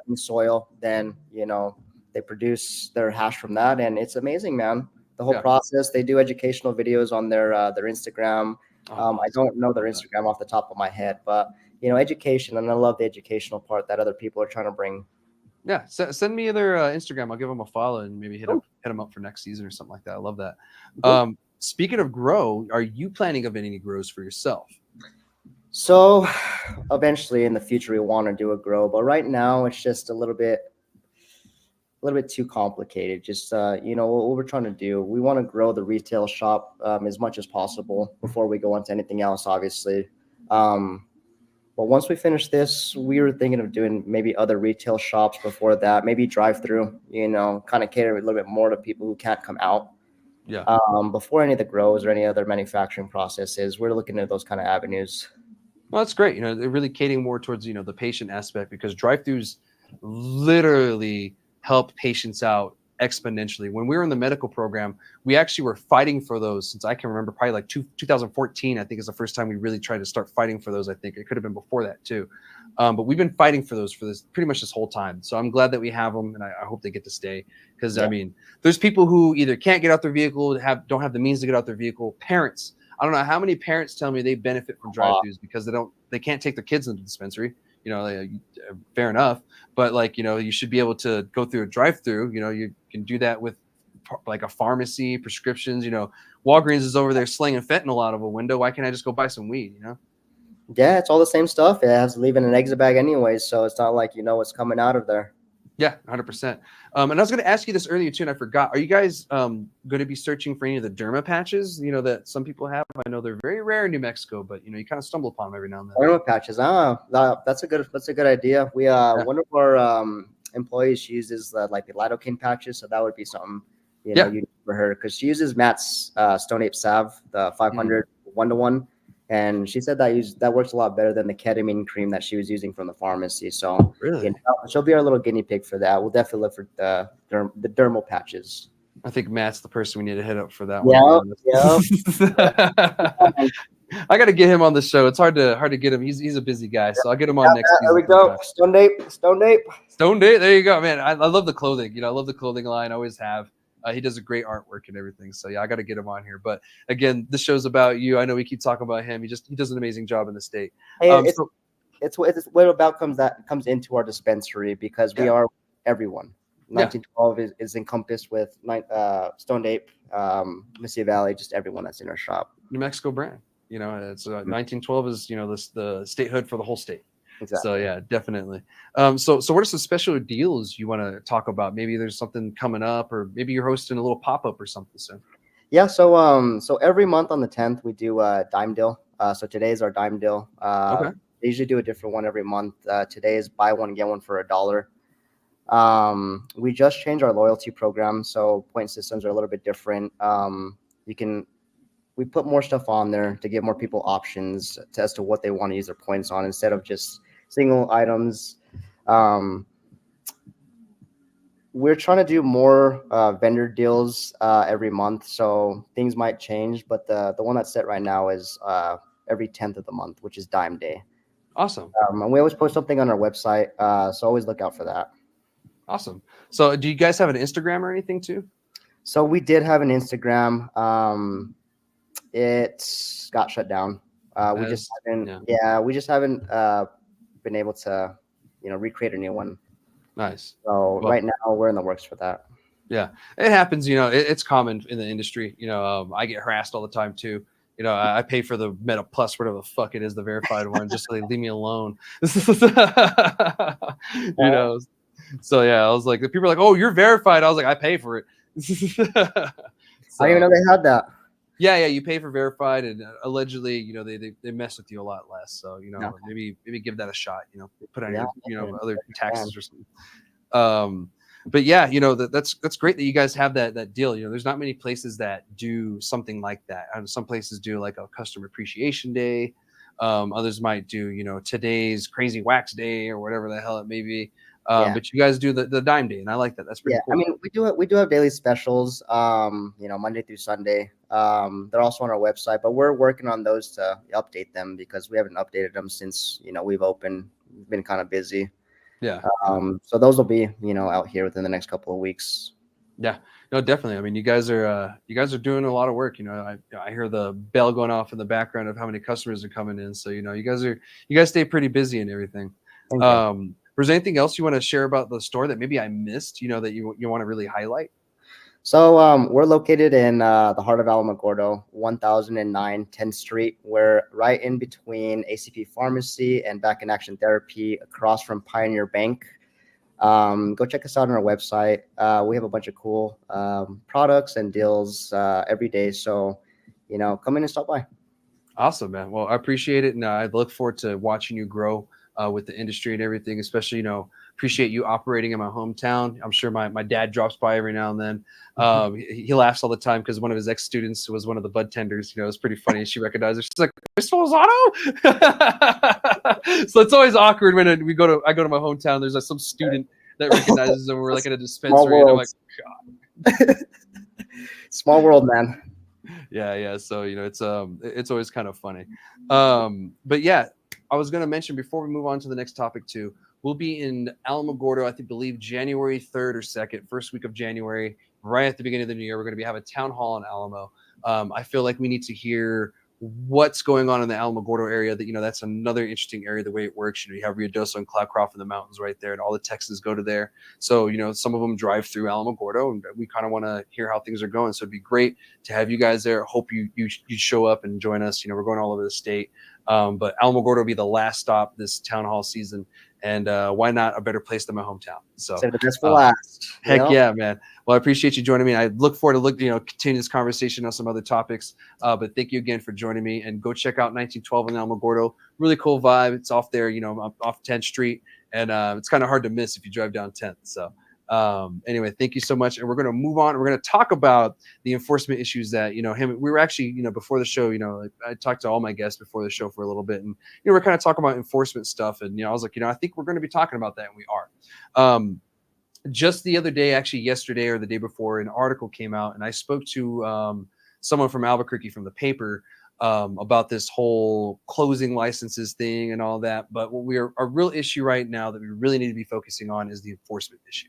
in soil, then they produce their hash from that, and it's amazing, man. The whole process. They do educational videos on their Instagram. I don't know their Instagram off the top of my head, but education, and I love the educational part that other people are trying to bring. Yeah, send me their Instagram. I'll give them a follow and maybe hit them up for next season or something like that. I love that. Speaking of grow, are you planning of any grows for yourself? So eventually in the future we want to do a grow, but right now it's just a little bit too complicated. Just what we're trying to do, we want to grow the retail shop as much as possible before we go on to anything else, obviously. But once we finish this, we were thinking of doing maybe other retail shops before that, maybe drive through, kind of cater a little bit more to people who can't come out. Yeah. Before any of the grows or any other manufacturing processes, we're looking at those kind of avenues. Well, that's great. They're really catering more towards the patient aspect, because drive-throughs literally help patients out exponentially. When we were in the medical program, we actually were fighting for those since I can remember, probably like 2014, I think is the first time we really tried to start fighting for those. I think it could have been before that too. But we've been fighting for those pretty much this whole time. So I'm glad that we have them, and I hope they get to stay, because I mean, there's people who either can't get out their vehicle, don't have the means to get out their vehicle. Parents, I don't know how many parents tell me they benefit from drive-throughs because they can't take their kids into the dispensary. Fair enough, but you should be able to go through a drive-through. You can do that with like a pharmacy, prescriptions. Walgreens is over there slinging fentanyl out of a window. Why can't I just go buy some weed? Yeah, it's all the same stuff. It has to leave in an exit bag anyways, so it's not like what's coming out of there. Yeah, 100%. And I was going to ask you this earlier too, and I forgot. Are you guys going to be searching for any of the derma patches, that some people have? I know they're very rare in New Mexico, but you kind of stumble upon them every now and then. Derma patches. That's a good idea. We one of our employees, she uses the lidocaine patches, so that would be something unique for her, because she uses Matt's Stone Ape Salve, the 500 1-to-1. And she said that works a lot better than the ketamine cream that she was using from the pharmacy. So really, she'll be our little guinea pig for that. We'll definitely look for the dermal patches. I think Matt's the person we need to hit up for that one. Yeah. I got to get him on the show. It's hard to get him. He's a busy guy, so I'll get him on next season. There we go. Stone Ape. There you go, man. I love the clothing. I love the clothing line. I always have. He does a great artwork and everything. So yeah, I got to get him on here. But again, this show's about you. I know we keep talking about him. He does an amazing job in the state. Hey, it's what about comes into our dispensary, because we are everyone. 1912 is encompassed with Stone Ape, Mississippi Valley, just everyone that's in our shop. New Mexico brand. It's 1912 is the statehood for the whole state. Exactly. So yeah, definitely. So what are some special deals you want to talk about? Maybe there's something coming up, or maybe you're hosting a little pop-up or something soon. Yeah. So every month on the 10th we do a dime deal. So today's our dime deal. Okay. They usually do a different one every month. Today is buy one get one for $1. We just changed our loyalty program, so point systems are a little bit different. We put more stuff on there to give more people options as to what they want to use their points on, instead of just single items. We're trying to do more vendor deals every month, so things might change, but the one that's set right now is every 10th of the month, which is Dime Day. Awesome. And we always post something on our website, so always look out for that. Awesome. So do you guys have an Instagram or anything too? So we did have an Instagram. It got shut down. We just haven't been able to, recreate a new one. Nice. So right now we're in the works for that. Yeah, it happens. It's common in the industry. I get harassed all the time too. You know, I pay for the Meta Plus, whatever the fuck it is, the verified one, just so they leave me alone. You know, so yeah, I was like, the people are like, "Oh, you're verified." I was like, "I pay for it." So, I didn't even know they had that. Yeah, you pay for verified, and allegedly, you know, they mess with you a lot less. So, you know, maybe give that a shot. You know, put on your other taxes or something. But yeah, you know, that's great that you guys have that deal. You know, there's not many places that do something like that. Some places do like a customer appreciation day. Others might do, you know, today's crazy wax day or whatever the hell it may be. But you guys do the dime day, and I like that. That's pretty cool. I mean, we do have daily specials, you know, Monday through Sunday. They're also on our website, but we're working on those to update them because we haven't updated them since, you know, we've been kind of busy. Yeah. So those will be, you know, out here within the next couple of weeks. Yeah, no, definitely. I mean, you guys are doing a lot of work. You know, I hear the bell going off in the background of how many customers are coming in. So, you know, you guys stay pretty busy and everything. Was there anything else you want to share about the store that maybe I missed, you know, that you want to really highlight? So we're located in the heart of Alamogordo, 1009 10th Street. We're right in between ACP Pharmacy and Back in Action Therapy, across from Pioneer Bank. Go check us out on our website. We have a bunch of cool products and deals every day. So, you know, come in and stop by. Awesome, man. Well, I appreciate it. And I look forward to watching you grow with the industry and everything, especially, you know, appreciate you operating in my hometown. I'm sure my dad drops by every now and then. He laughs all the time because one of his ex-students was one of the bud tenders. You know, it's pretty funny. She recognized her. She's like, Mr. Lozano? So it's always awkward when I go to my hometown. There's some student that recognizes them. We're like at a dispensary. And I'm like, God. Small world, man. Yeah. So, you know, it's always kind of funny. But yeah, I was going to mention before we move on to the next topic too, we'll be in Alamogordo, believe January 3rd or 2nd, first week of January, right at the beginning of the new year. We're going to have a town hall in Alamo. I feel like we need to hear what's going on in the Alamogordo area. That, you know, that's another interesting area, the way it works. You know, you have Ruidoso and Cloudcroft in the mountains right there, and all the Texans go to there. So, you know, some of them drive through Alamogordo, and we kind of want to hear how things are going. So it'd be great to have you guys there. Hope you show up and join us. You know, we're going all over the state. But Alamogordo will be the last stop this town hall season. And why not a better place than my hometown? So save the best for last. Heck yeah, man. Well, I appreciate you joining me. I look forward to continue this conversation on some other topics. But thank you again for joining me. And go check out 1912 in Alamogordo. Really cool vibe. It's off there, you know, off 10th Street, and it's kind of hard to miss if you drive down 10th. So anyway, thank you so much. And we're going to move on. We're going to talk about the enforcement issues that, you know, we were actually, you know, before the show, you know, I talked to all my guests before the show for a little bit, and, you know, we're kind of talking about enforcement stuff. And, you know, I was like, you know, I think we're going to be talking about that. And we are. Just the other day, actually yesterday or the day before, an article came out, and I spoke to someone from Albuquerque from the paper about this whole closing licenses thing and all that. But our real issue right now that we really need to be focusing on is the enforcement issue.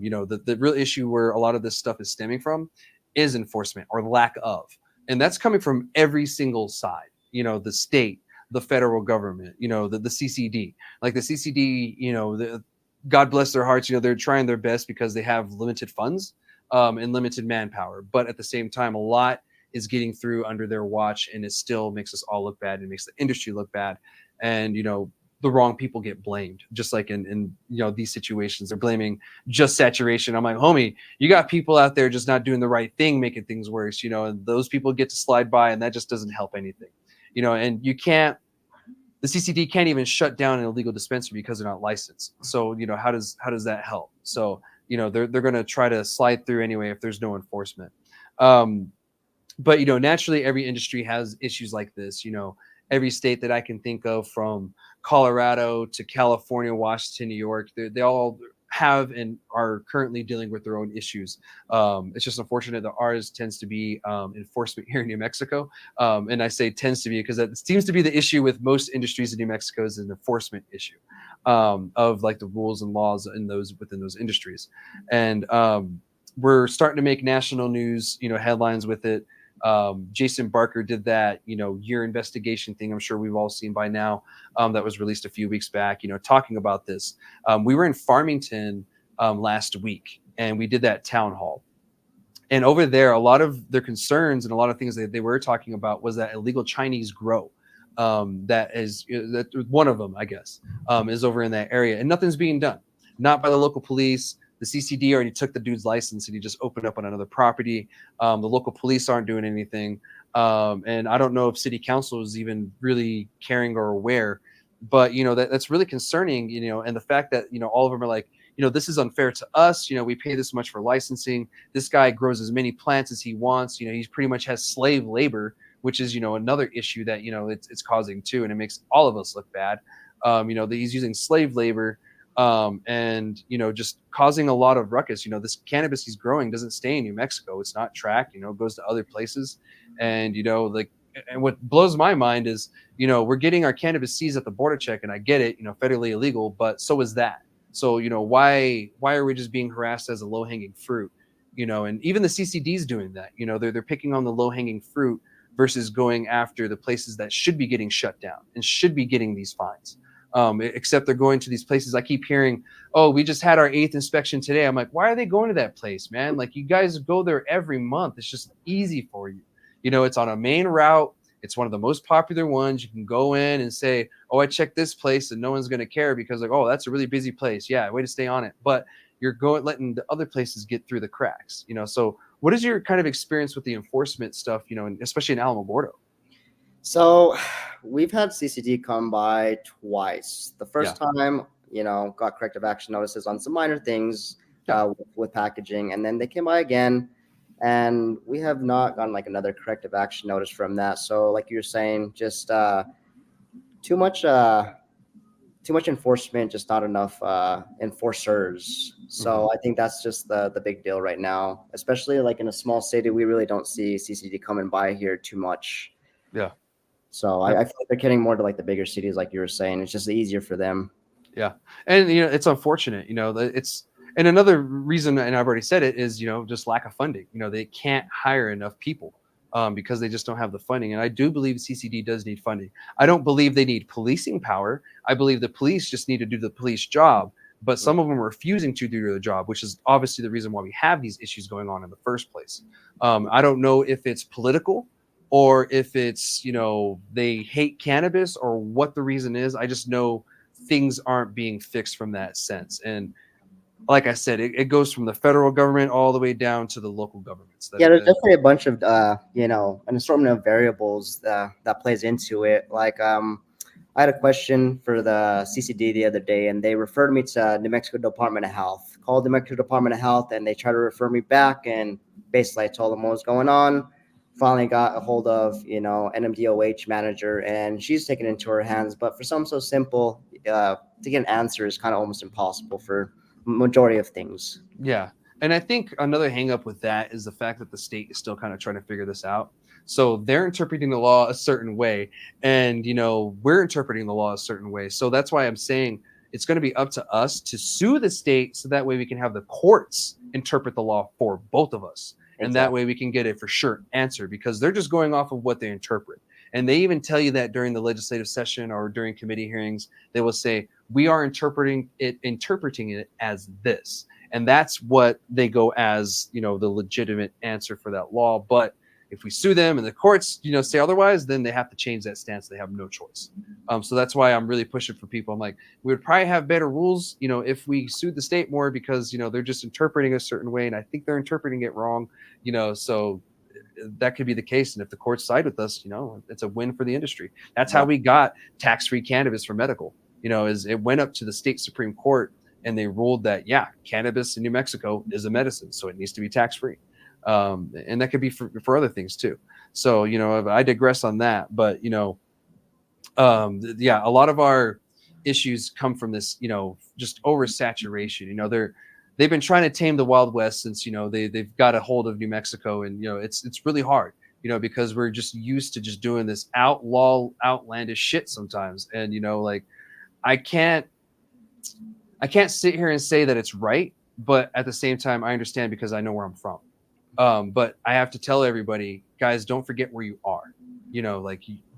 You know, the real issue where a lot of this stuff is stemming from is enforcement or lack of. And that's coming from every single side, you know, the state, the federal government, you know, the CCD. Like the CCD, you know, God bless their hearts, you know, they're trying their best because they have limited funds and limited manpower. But at the same time, a lot is getting through under their watch, and it still makes us all look bad and makes the industry look bad. And, you know, the wrong people get blamed, just like in you know, these situations. They're blaming just saturation. I'm like, homie, you got people out there just not doing the right thing, making things worse, you know, and those people get to slide by, and that just doesn't help anything, you know. And the CCD can't even shut down an illegal dispensary because they're not licensed. So, you know, how does that help? So, you know, they're going to try to slide through anyway if there's no enforcement. But, you know, naturally every industry has issues like this. You know, every state that I can think of, from Colorado to California, Washington, New York, they all have and are currently dealing with their own issues. It's just unfortunate that ours tends to be enforcement here in New Mexico. And I say tends to be because that seems to be the issue with most industries in New Mexico, is an enforcement issue of like the rules and laws within those industries. And we're starting to make national news, you know, headlines with it. Jason Barker did that, you know, year investigation thing. I'm sure we've all seen by now, that was released a few weeks back, you know, talking about this. We were in Farmington last week, and we did that town hall. And over there, a lot of their concerns and a lot of things that they were talking about was that illegal Chinese grow. That one of them, I guess, is over in that area, and nothing's being done. Not by the local police. The CCD already took the dude's license and he just opened up on another property. The local police aren't doing anything. And I don't know if city council is even really caring or aware, but that's really concerning, and the fact that, all of them are like, this is unfair to us. We pay this much for licensing. This guy grows as many plants as he wants. He pretty much has slave labor, which is, another issue that, it's causing too. And it makes all of us look bad. That he's using slave labor, and, just causing a lot of ruckus. This cannabis he's growing doesn't stay in New Mexico. It's not tracked, it goes to other places. And, and what blows my mind is, we're getting our cannabis seized at the border check, and I get it, federally illegal, but so is that. So, why are we just being harassed as a low hanging fruit? And even the CCD is doing that. They're picking on the low hanging fruit versus going after the places that should be getting shut down and should be getting these fines. Except they're going to these places. I keep hearing, oh, we just had our 8th inspection today. I'm like, why are they going to that place, man? Like, you guys go there every month. It's just easy for you. It's on a main route. It's one of the most popular ones. You can go in and say, oh, I checked this place, and no one's going to care because, like, oh, that's a really busy place. Yeah, way to stay on it. But you're letting the other places get through the cracks. So what is your kind of experience with the enforcement stuff, and especially in Alamogordo? So we've had CCD come by twice. The first time, got corrective action notices on some minor things with packaging. And then they came by again, and we have not gotten like another corrective action notice from that. So like you're saying, just too much enforcement, just not enough enforcers. So I think that's just the big deal right now, especially like in a small city. We really don't see CCD coming by here too much. Yeah. So I feel like they're getting more to like the bigger cities, like you were saying. It's just easier for them. Yeah. And, it's unfortunate, and another reason, and I've already said it, is, just lack of funding. They can't hire enough people because they just don't have the funding. And I do believe CCD does need funding. I don't believe they need policing power. I believe the police just need to do the police job. But some of them are refusing to do their job, which is obviously the reason why we have these issues going on in the first place. I don't know if it's political, or if it's, they hate cannabis, or what the reason is. I just know things aren't being fixed from that sense. And like I said, it goes from the federal government all the way down to the local governments. There's definitely a bunch of, an assortment of variables that plays into it. Like, I had a question for the CCD the other day, and they referred me to New Mexico Department of Health. Called New Mexico Department of Health, and they tried to refer me back, and basically I told them what was going on. Finally got a hold of, NMDOH manager, and she's taken it into her hands. But for something so simple, to get an answer is kind of almost impossible for majority of things. Yeah. And I think another hang up with that is the fact that the state is still kind of trying to figure this out. So they're interpreting the law a certain way, and, we're interpreting the law a certain way. So that's why I'm saying it's going to be up to us to sue the state, so that way we can have the courts interpret the law for both of us. And that way we can get a for sure answer, because they're just going off of what they interpret. And they even tell you that during the legislative session or during committee hearings, they will say, we are interpreting it as this. And that's what they go as, the legitimate answer for that law. But if we sue them and the courts, say otherwise, then they have to change that stance. They have no choice. So that's why I'm really pushing for people. I'm like, we would probably have better rules, if we sued the state more, because, they're just interpreting a certain way. And I think they're interpreting it wrong, so that could be the case. And if the courts side with us, it's a win for the industry. That's how we got tax-free cannabis for medical, is it went up to the state Supreme Court, and they ruled that, cannabis in New Mexico is a medicine, so it needs to be tax-free. And that could be for other things too. So, I digress on that, but, a lot of our issues come from this, just oversaturation. They've been trying to tame the Wild West since, they've got a hold of New Mexico, and, it's really hard, because we're just used to just doing this outlandish shit sometimes. And, I can't sit here and say that it's right, but at the same time, I understand, because I know where I'm from. But I have to tell everybody, guys, don't forget where you are.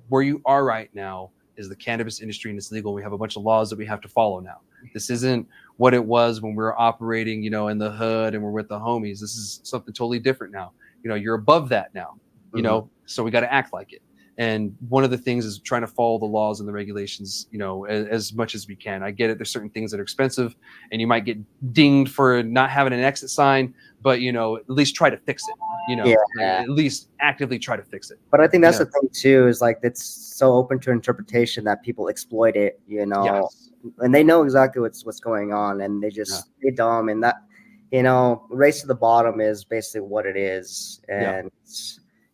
Where you are right now is the cannabis industry and it's legal. We have a bunch of laws that we have to follow now. This isn't what it was when we were operating, you know, in the hood and we're with the homies. This is something totally different now. You know, you're above that now, you know, so we got to act like it. And one of the things is trying to follow the laws and the regulations, you know, as much as we can. I get it. There's certain things that are expensive and you might get dinged for not having an exit sign, but, you know, at least try to fix it, you know, at least actively try to fix it. But I think that's the thing too, is like, it's so open to interpretation that people exploit it, you know, and they know exactly what's going on and they just, they're dumb. And that, you know, race to the bottom is basically what it is. And,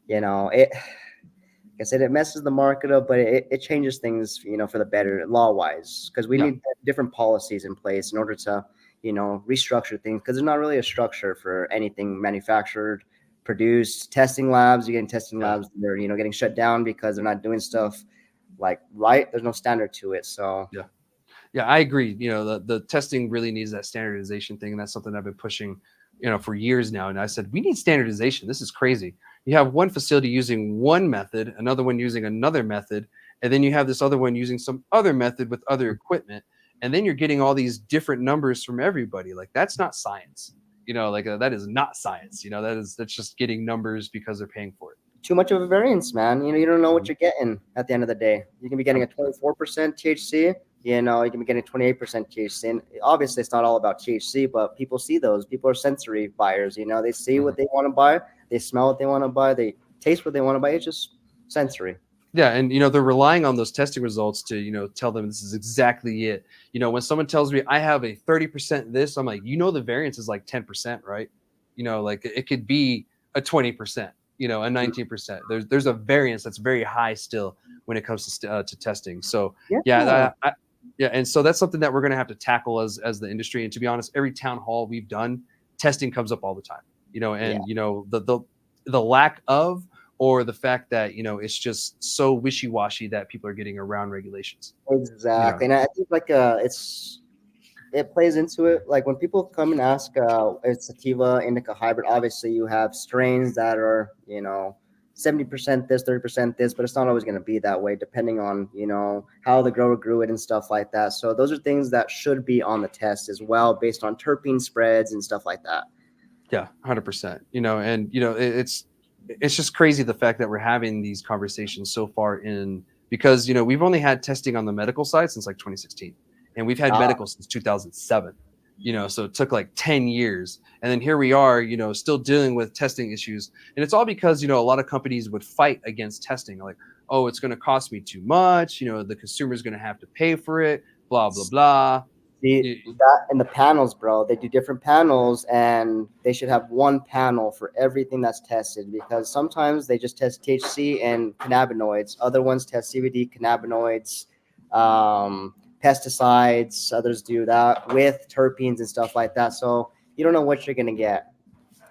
you know, I said it messes the market up, but it changes things, you know, for the better law-wise, because we need different policies in place in order to, you know, restructure things, because there's not really a structure for anything manufactured, produced. Testing labs, you're getting testing labs, they're, you know, getting shut down because they're not doing stuff like right. There's no standard to it. So yeah, I agree. You know, the testing really needs that standardization thing, and that's something I've been pushing, you know, for years now. And I said, we need standardization. This is crazy. You have one facility using one method, another one using another method, and then you have this other one using some other method with other equipment, and then you're getting all these different numbers from everybody. Like, that's not science, you know, like that is not science, you know, that's just getting numbers because they're paying for it. Too much of a variance, man. You know, you don't know what you're getting at the end of the day. You can be getting a 24% THC, you know, you can be getting 28% THC. And obviously it's not all about THC, but people see those. People are sensory buyers, you know, they see what they want to buy, they smell what they want to buy, they taste what they want to buy. It's just sensory. Yeah, and you know, they're relying on those testing results to, you know, tell them this is exactly it. You know, when someone tells me I have a 30% this, I'm like, you know, the variance is like 10%, right? You know, like it could be a 20%, you know, a 19%. There's a variance that's very high still when it comes to testing. So and so that's something that we're going to have to tackle as the industry. And to be honest, every town hall we've done, testing comes up all the time, you know, and you know, the lack of, or the fact that, you know, it's just so wishy-washy that people are getting around regulations. Exactly. You know? And I think like it plays into it. Like when people come and ask, it's sativa, indica hybrid, obviously you have strains that are, you know, 70% this, 30% this, but it's not always going to be that way depending on, you know, how the grower grew it and stuff like that. So those are things that should be on the test as well, based on terpene spreads and stuff like that. Yeah, 100%. You know, and, you know, it's just crazy the fact that we're having these conversations so far in, because, you know, we've only had testing on the medical side since like 2016, and we've had medical since 2007. You know, so it took like 10 years. And then here we are, you know, still dealing with testing issues. And it's all because, you know, a lot of companies would fight against testing. Like, oh, it's going to cost me too much. You know, the consumer is going to have to pay for it, blah, blah, blah. That and the panels, bro, they do different panels, and they should have one panel for everything that's tested, because sometimes they just test THC and cannabinoids. Other ones test CBD, cannabinoids, pesticides. Others do that with terpenes and stuff like that. So you don't know what you're going to get.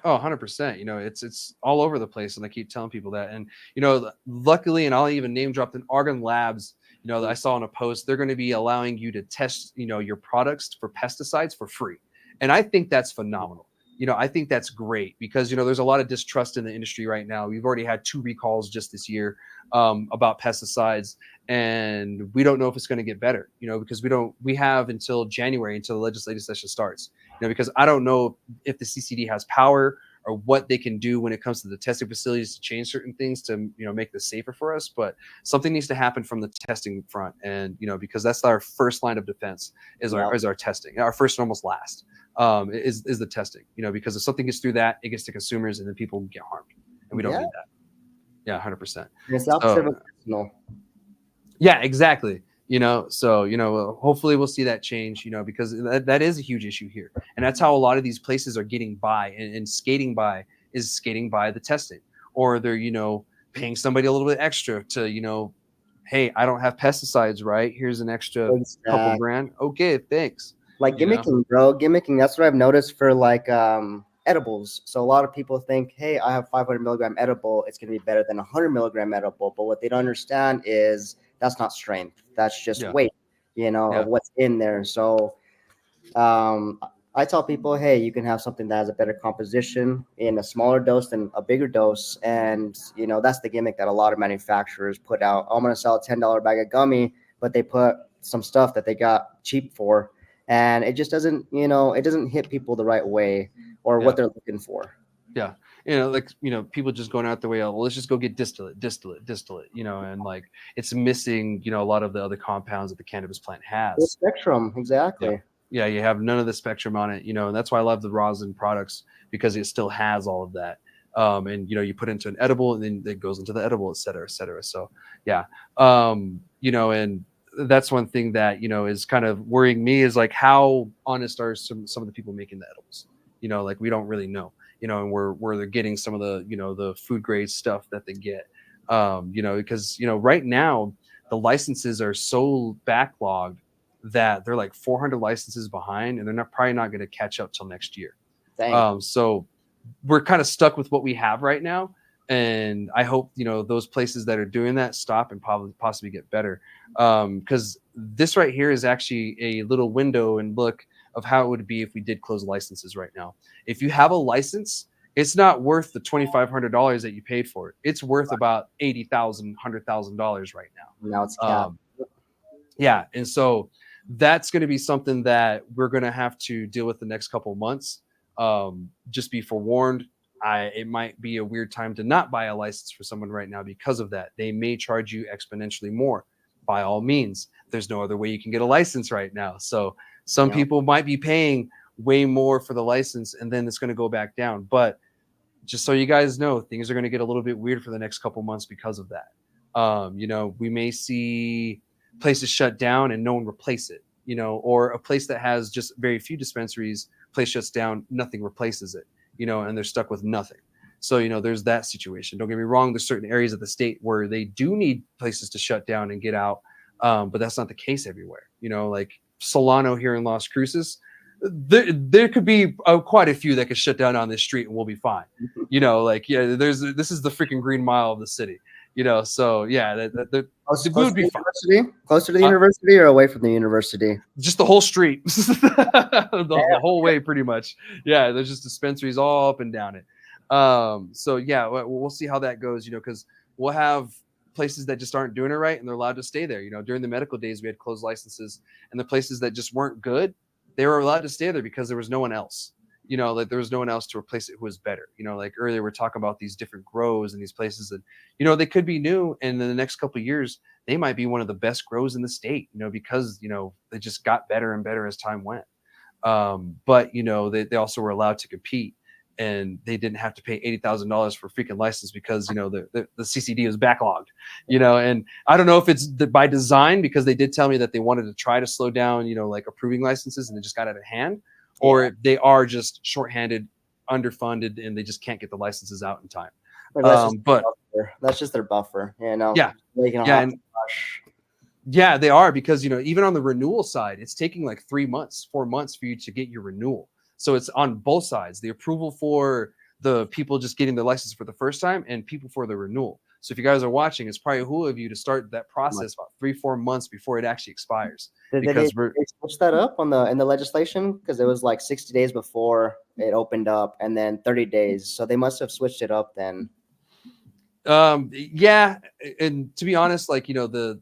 Oh, 100%. You know, it's all over the place. And I keep telling people that. And, you know, luckily, and I'll even name drop in Argon Labs, you know, that I saw in a post, they're going to be allowing you to test, you know, your products for pesticides for free. And I think that's phenomenal. You know, I think that's great because, you know, there's a lot of distrust in the industry right now. We've already had 2 recalls just this year about pesticides, and we don't know if it's going to get better, you know, because we have until January, until the legislative session starts, you know, because I don't know if the CCD has power or what they can do when it comes to the testing facilities to change certain things to, you know, make this safer for us. But something needs to happen from the testing front. And, you know, because that's our first line of defense is our testing. Our first and almost last is the testing, you know, because if something gets through that, it gets to consumers and then people get harmed. And we don't need that. Yeah, 100%. It's opposite of personal. Yeah, exactly. You know, so, you know, hopefully we'll see that change, you know, because that is a huge issue here. And that's how a lot of these places are getting by and skating by the testing, or they're, you know, paying somebody a little bit extra to, you know, hey, I don't have pesticides, right? Here's an extra couple grand. Okay, thanks. Like gimmicking, bro, gimmicking. That's what I've noticed for like edibles. So a lot of people think, hey, I have 500 milligram edible, it's going to be better than 100 milligram edible. But what they don't understand is that's not strength. That's just weight, you know, of what's in there. So I tell people, hey, you can have something that has a better composition in a smaller dose than a bigger dose. And, you know, that's the gimmick that a lot of manufacturers put out. I'm going to sell a $10 bag of gummy, but they put some stuff that they got cheap for, and it just doesn't, it doesn't hit people the right way or what they're looking for. Yeah. People just going out the way, well, let's just go get distillate, and like it's missing, a lot of the other compounds that the cannabis plant has. The spectrum, exactly. Yeah, you have none of the spectrum on it, and that's why I love the rosin products, because it still has all of that. And you put it into an edible, and then it goes into the edible, et cetera, et cetera. So yeah. And that's one thing that is kind of worrying me, is like how honest are some of the people making the edibles. Like we don't really know, and where they're getting some of the the food grade stuff that they get, because right now the licenses are so backlogged that they're like 400 licenses behind, and they're probably not going to catch up till next year. So we're kind of stuck with what we have right now, and I hope those places that are doing that stop and possibly get better, because this right here is actually a little window and look of how it would be if we did close licenses right now. If you have a license, it's not worth the $2,500 that you paid for it. It's worth about $80,000, $100,000 right now. Now it's capped. Yeah, and so that's going to be something that we're going to have to deal with the next couple of months. Just be forewarned. It might be a weird time to not buy a license for someone right now because of that. They may charge you exponentially more. By all means, there's no other way you can get a license right now. So some people might be paying way more for the license, and then it's going to go back down. But just so you guys know, things are going to get a little bit weird for the next couple months because of that. We may see places shut down and no one replace it, or a place that has just very few dispensaries, place shuts down, nothing replaces it, and they're stuck with nothing. So, there's that situation. Don't get me wrong. There's certain areas of the state where they do need places to shut down and get out. But that's not the case everywhere. Like Solano here in Las Cruces, there could be quite a few that could shut down on this street and we'll be fine. This is the freaking Green Mile of the city. So yeah, the would be fine. Closer to the university or away from the university? Just the whole street, the whole way, pretty much. Yeah, there's just dispensaries all up and down it. So yeah, we'll see how that goes. Because we'll have places that just aren't doing it right, and they're allowed to stay there. During the medical days, we had closed licenses, and the places that just weren't good, they were allowed to stay there because there was no one else. Like there was no one else to replace it who was better. Like earlier we're talking about these different grows and these places that, they could be new, and in the next couple of years, they might be one of the best grows in the state, because, they just got better and better as time went. But, they also were allowed to compete, and they didn't have to pay $80,000 for a freaking license because, the CCD was backlogged, and I don't know if it's by design, because they did tell me that they wanted to try to slow down, like approving licenses, and it just got out of hand. Or they are just shorthanded, underfunded, and they just can't get the licenses out in time. But that's just their buffer, Yeah, yeah, they are, because even on the renewal side, it's taking like 3 months, 4 months for you to get your renewal. So it's on both sides: the approval for the people just getting the license for the first time, and people for the renewal. So if you guys are watching, it's probably who of you to start that process about 3-4 months before it actually expires. Did they switch that up in the legislation? Because it was like 60 days before it opened up, and then 30 days. So they must have switched it up then. Yeah, and to be honest, like the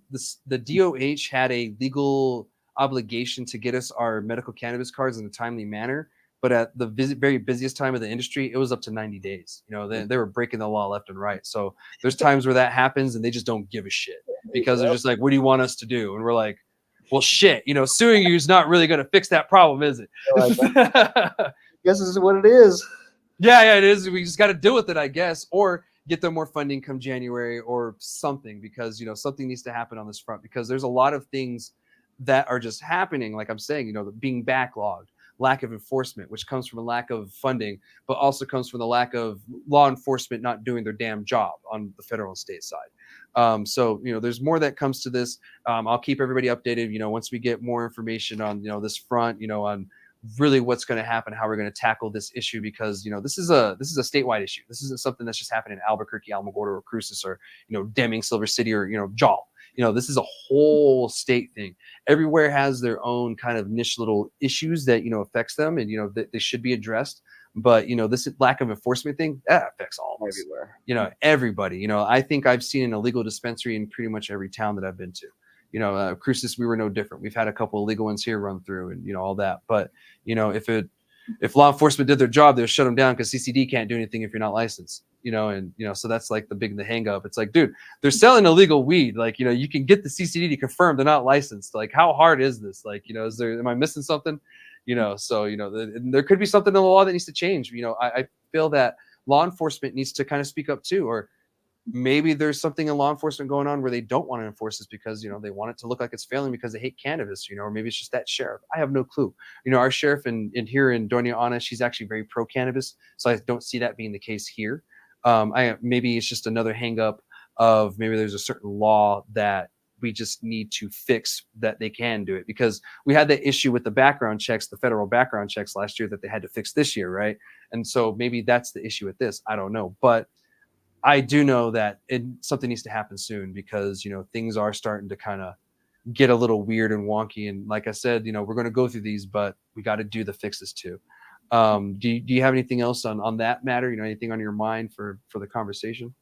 DOH had a legal obligation to get us our medical cannabis cards in a timely manner. But at the very busiest time of the industry, it was up to 90 days. They were breaking the law left and right. So there's times where that happens and they just don't give a shit, because they're just like, what do you want us to do? And we're like, well, shit, suing you is not really going to fix that problem, is it? I guess this is what it is. Yeah, it is. We just got to deal with it, I guess, or get them more funding come January or something, because, something needs to happen on this front, because there's a lot of things that are just happening. Like I'm saying, being backlogged, lack of enforcement, which comes from a lack of funding, but also comes from the lack of law enforcement not doing their damn job on the federal and state side. So, there's more that comes to this. I'll keep everybody updated, once we get more information on, this front, on really what's going to happen, how we're going to tackle this issue, because, this is a statewide issue. This isn't something that's just happening in Albuquerque, Alamogordo, or Cruces, or, Deming, Silver City, or, Jal. This is a whole state thing. Everywhere has their own kind of niche little issues that, affects them, and, they should be addressed. But, this lack of enforcement thing, that affects all of us. Everywhere. Everybody. I think I've seen an illegal dispensary in pretty much every town that I've been to. Crucis, we were no different. We've had a couple of legal ones here run through and, all that. But, if law enforcement did their job, they'll shut them down because CCD can't do anything if you're not licensed, so that's like the hang up. It's like, dude, they're selling illegal weed. Like, you can get the CCD to confirm they're not licensed. Like, how hard is this? Like, am I missing something? There could be something in the law that needs to change. I feel that law enforcement needs to kind of speak up too, or maybe there's something in law enforcement going on where they don't want to enforce this because, they want it to look like it's failing because they hate cannabis, or maybe it's just that sheriff. I have no clue. Our sheriff in here in Doña Ana, she's actually very pro cannabis. So I don't see that being the case here. Maybe it's just another hang up of maybe there's a certain law that we just need to fix that they can do it, because we had that issue with the background checks, the federal background checks last year that they had to fix this year. Right. And so maybe that's the issue with this. I don't know, but I do know that something needs to happen soon because, things are starting to kind of get a little weird and wonky. And like I said, we're going to go through these, but we got to do the fixes too. Do you have anything else on that matter? Anything on your mind for the conversation?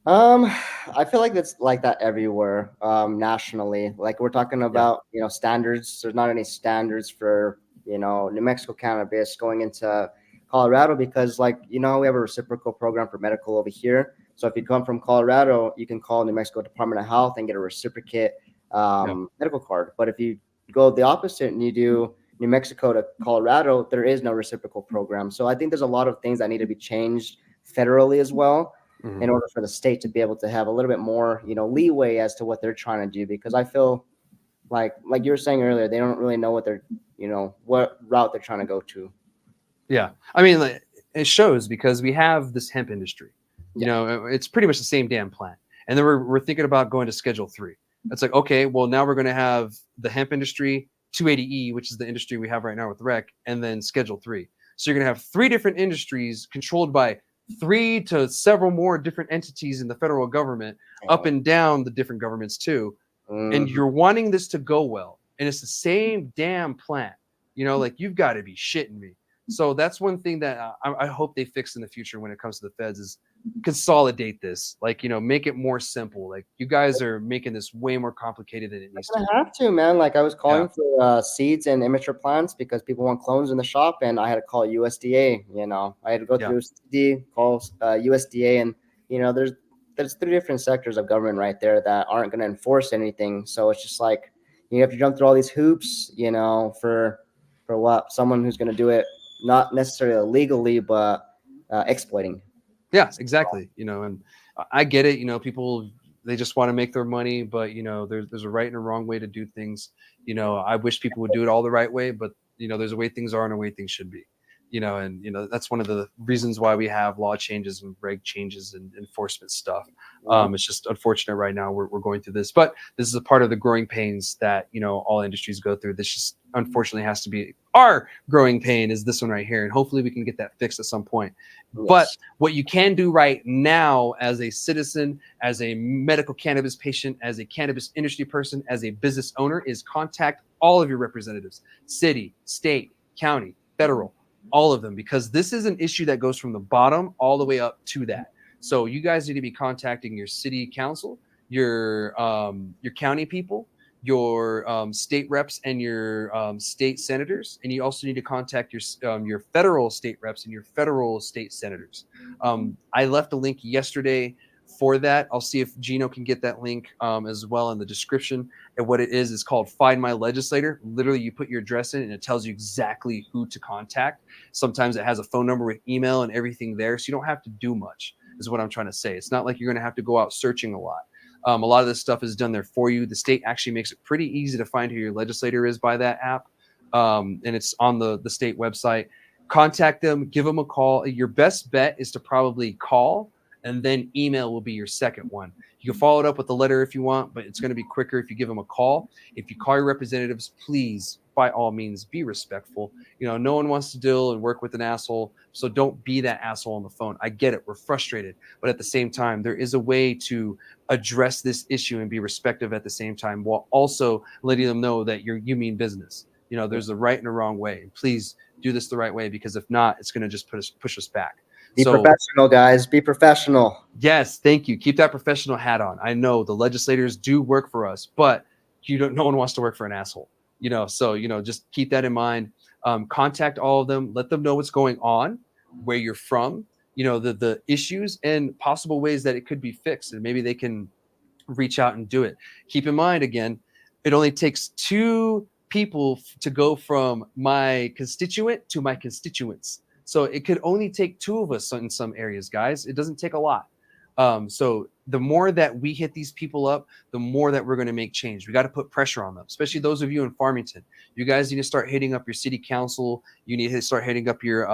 I feel like it's like that everywhere, nationally. Like we're talking about, standards. There's not any standards for, New Mexico cannabis going into Colorado because, like, we have a reciprocal program for medical over here. So if you come from Colorado, you can call New Mexico Department of Health and get a reciprocate medical card. But if you go the opposite and you do New Mexico to Colorado, there is no reciprocal program. So I think there's a lot of things that need to be changed federally as well, in order for the state to be able to have a little bit more, leeway as to what they're trying to do. Because I feel like you were saying earlier, they don't really know what they're, what route they're trying to go to. Yeah. I mean, it shows because we have this hemp industry, it's pretty much the same damn plant. And then we're thinking about going to Schedule 3. It's like, okay, well, now we're going to have the hemp industry, 280E, which is the industry we have right now with REC, and then Schedule 3. So you're going to have 3 different industries controlled by 3 to several more different entities in the federal government, up and down the different governments too. And you're wanting this to go well. And it's the same damn plant, like, you've got to be shitting me. So that's one thing that I hope they fix in the future when it comes to the feds is consolidate this, like, make it more simple. Like, you guys are making this way more complicated than it needs to. I have to, man. Like, I was calling for seeds and immature plants because people want clones in the shop, and I had to call USDA. I had to go through CD, call USDA, and there's 3 different sectors of government right there that aren't going to enforce anything. So it's just like you have to jump through all these hoops, for what? Someone who's going to do it not necessarily legally, but exploiting. Yeah, exactly. And I get it. People, they just want to make their money, but there's a right and a wrong way to do things. I wish people would do it all the right way, but there's a way things are and a way things should be. That's one of the reasons why we have law changes and reg changes and enforcement stuff. It's just unfortunate right now we're going through this, but this is a part of the growing pains that, all industries go through. This just unfortunately has to be our growing pain, is this one right here. And hopefully we can get that fixed at some point. Yes. But what you can do right now as a citizen, as a medical cannabis patient, as a cannabis industry person, as a business owner, is contact all of your representatives, city, state, county, federal, all of them, because this is an issue that goes from the bottom all the way up to that. So you guys need to be contacting your city council, your county people, your state reps, and your state senators, and you also need to contact your federal state reps and your federal state senators. I left a link yesterday for that. I'll see if Gino can get that link as well in the description. And what it is called Find My Legislator. Literally, you put your address in and it tells you exactly who to contact. Sometimes it has a phone number with email and everything there, so you don't have to do much, is what I'm trying to say. It's not like you're going to have to go out searching a lot. A lot of this stuff is done there for you. The state actually makes it pretty easy to find who your legislator is by that app. And it's on the state website. Contact them, give them a call. Your best bet is to probably call, and then email will be your second one. You can follow it up with a letter if you want, but it's going to be quicker if you give them a call. If you call your representatives, please, by all means, be respectful. No one wants to deal and work with an asshole, so don't be that asshole on the phone. I get it. We're frustrated. But at the same time, there is a way to address this issue and be respectful at the same time, while also letting them know that you mean business. There's a right and a wrong way. And please do this the right way, because if not, it's going to just push us back. Be professional, guys. Be professional. Yes, thank you. Keep that professional hat on. I know the legislators do work for us, but no one wants to work for an asshole, so, just keep that in mind. Contact all of them, let them know what's going on, where you're from, the issues and possible ways that it could be fixed, and maybe they can reach out and do it. Keep in mind, again, it only takes 2 people to go from my constituent to my constituents. So it could only take 2 of us in some areas, guys. It doesn't take a lot. So the more that we hit these people up, the more that we're going to make change. We got to put pressure on them, especially those of you in Farmington. You guys need to start hitting up your city council. You need to start hitting up your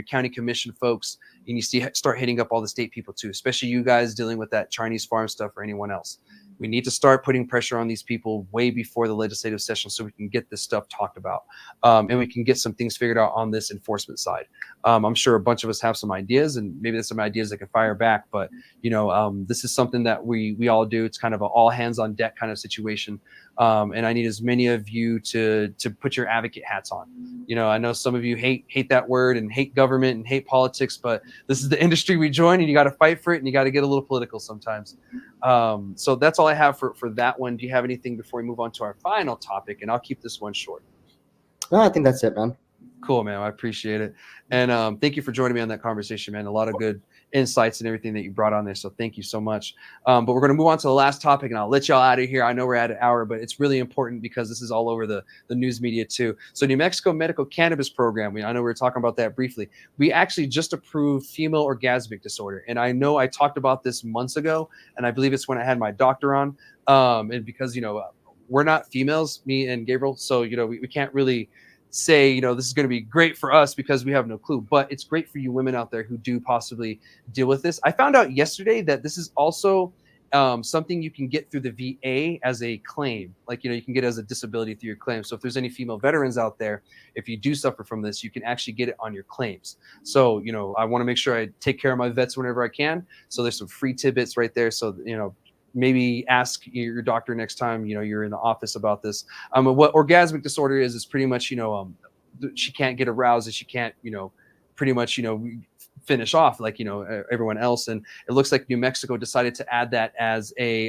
county commission folks. You need to start hitting up all the state people too, especially you guys dealing with that Chinese farm stuff or anyone else. We need to start putting pressure on these people way before the legislative session so we can get this stuff talked about, and we can get some things figured out on this enforcement side. I'm sure a bunch of us have some ideas, and maybe there's some ideas that can fire back, but this is something that we all do. It's kind of an all hands on deck kind of situation. And I need as many of you to put your advocate hats on. I know some of you hate that word and hate government and hate politics, but this is the industry we join, and you got to fight for it, and you got to get a little political sometimes. So that's all I have for that one. Do you have anything before we move on to our final topic? And I'll keep this one short. No, I think that's it, man. Cool, man. I appreciate it. And thank you for joining me on that conversation, man. A lot of good insights and everything that you brought on there. So thank you so much. But we're going to move on to the last topic, and I'll let y'all out of here. I know we're at an hour, but it's really important because this is all over the news media too. So New Mexico Medical Cannabis Program. I know we were talking about that briefly. We actually just approved female orgasmic disorder. And I know I talked about this months ago, and I believe it's when I had my doctor on. And because, we're not females, me and Gabriel. So, we can't really say, this is going to be great for us because we have no clue, but it's great for you women out there who do possibly deal with this. I found out yesterday that this is also something you can get through the VA as a claim. Like, you can get it as a disability through your claim. So if there's any female veterans out there, if you do suffer from this, you can actually get it on your claims. So, I want to make sure I take care of my vets whenever I can. So there's some free tidbits right there. So, maybe ask your doctor next time, you're in the office about this. What orgasmic disorder is pretty much, she can't get aroused and she can't, pretty much, finish off like, everyone else. And it looks like New Mexico decided to add that as a,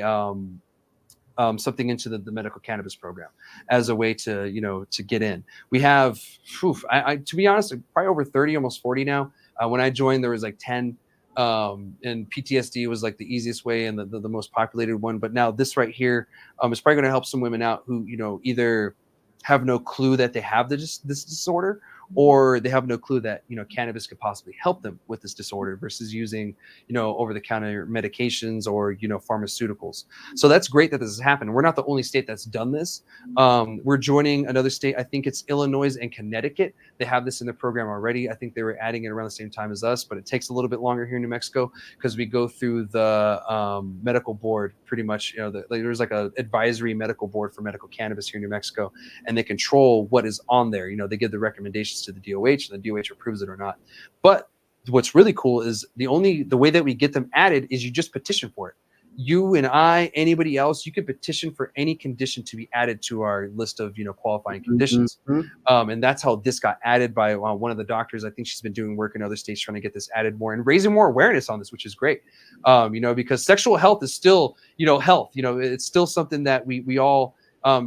something into the medical cannabis program as a way to, to get in. We have, to be honest, probably over 30, almost 40 now. When I joined, there was like 10. And PTSD was like the easiest way and the most populated one. But now this right here is probably going to help some women out who, either have no clue that they have this disorder, or they have no clue that, cannabis could possibly help them with this disorder versus using, over-the-counter medications or, pharmaceuticals. So that's great that this has happened. We're not the only state that's done this. We're joining another state. I think it's Illinois and Connecticut. They have this in the program already. I think they were adding it around the same time as us, but it takes a little bit longer here in New Mexico because we go through the medical board pretty much. There's like a advisory medical board for medical cannabis here in New Mexico, and they control what is on there. They give the recommendations to the DOH, and the DOH approves it or not. But what's really cool is the way that we get them added is you just petition for it. You and I, anybody else, you can petition for any condition to be added to our list of, qualifying conditions. Mm-hmm. And that's how this got added by one of the doctors. I think she's been doing work in other states trying to get this added more and raising more awareness on this, which is great. Because sexual health is still, health. It's still something that we all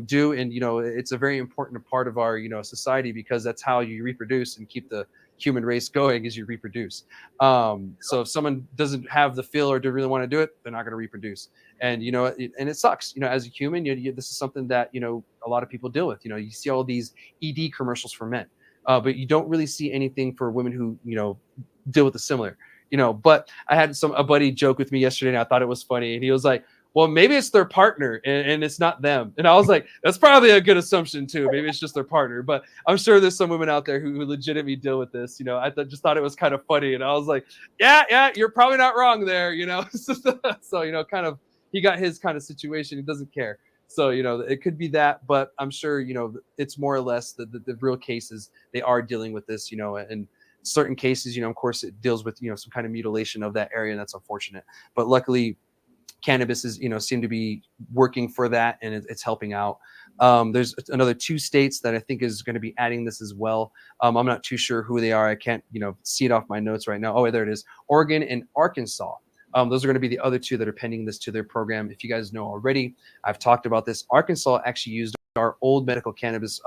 do. And, it's a very important part of our, society, because that's how you reproduce and keep the human race going, is you reproduce. So if someone doesn't have the feel or do really want to do it, they're not going to reproduce. And, and it sucks, as a human, this is something that, a lot of people deal with. You see all these ED commercials for men, but you don't really see anything for women who, deal with the similar, but I had a buddy joke with me yesterday, and I thought it was funny. And he was like, well, maybe it's their partner and it's not them. And I was like, that's probably a good assumption too. Maybe it's just their partner, but I'm sure there's some women out there who legitimately deal with this. I just thought it was kind of funny. And I was like, yeah, you're probably not wrong there, So, kind of, he got his kind of situation. He doesn't care. So, it could be that, but I'm sure, it's more or less the real cases. They are dealing with this, and certain cases, of course it deals with, some kind of mutilation of that area. And that's unfortunate, but luckily, cannabis is, seem to be working for that, and it's helping out. There's another 2 states that I think is going to be adding this as well. I'm not too sure who they are. I can't, see it off my notes right now. Oh, there it is. Oregon and Arkansas. Those are going to be the other 2 that are pending this to their program. If you guys know already, I've talked about this. Arkansas actually used our old medical cannabis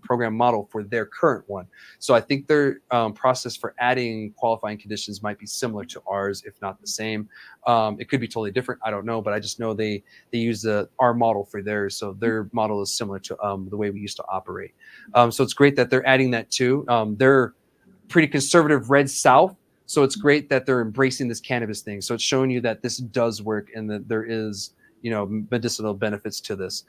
program model for their current one. So I think their process for adding qualifying conditions might be similar to ours, if not the same. It could be totally different. I don't know, but I just know they use our model for theirs. So their model is similar to the way we used to operate. So it's great that they're adding that too. They're pretty conservative red South. So it's great that they're embracing this cannabis thing. So it's showing you that this does work and that there is, medicinal benefits to this.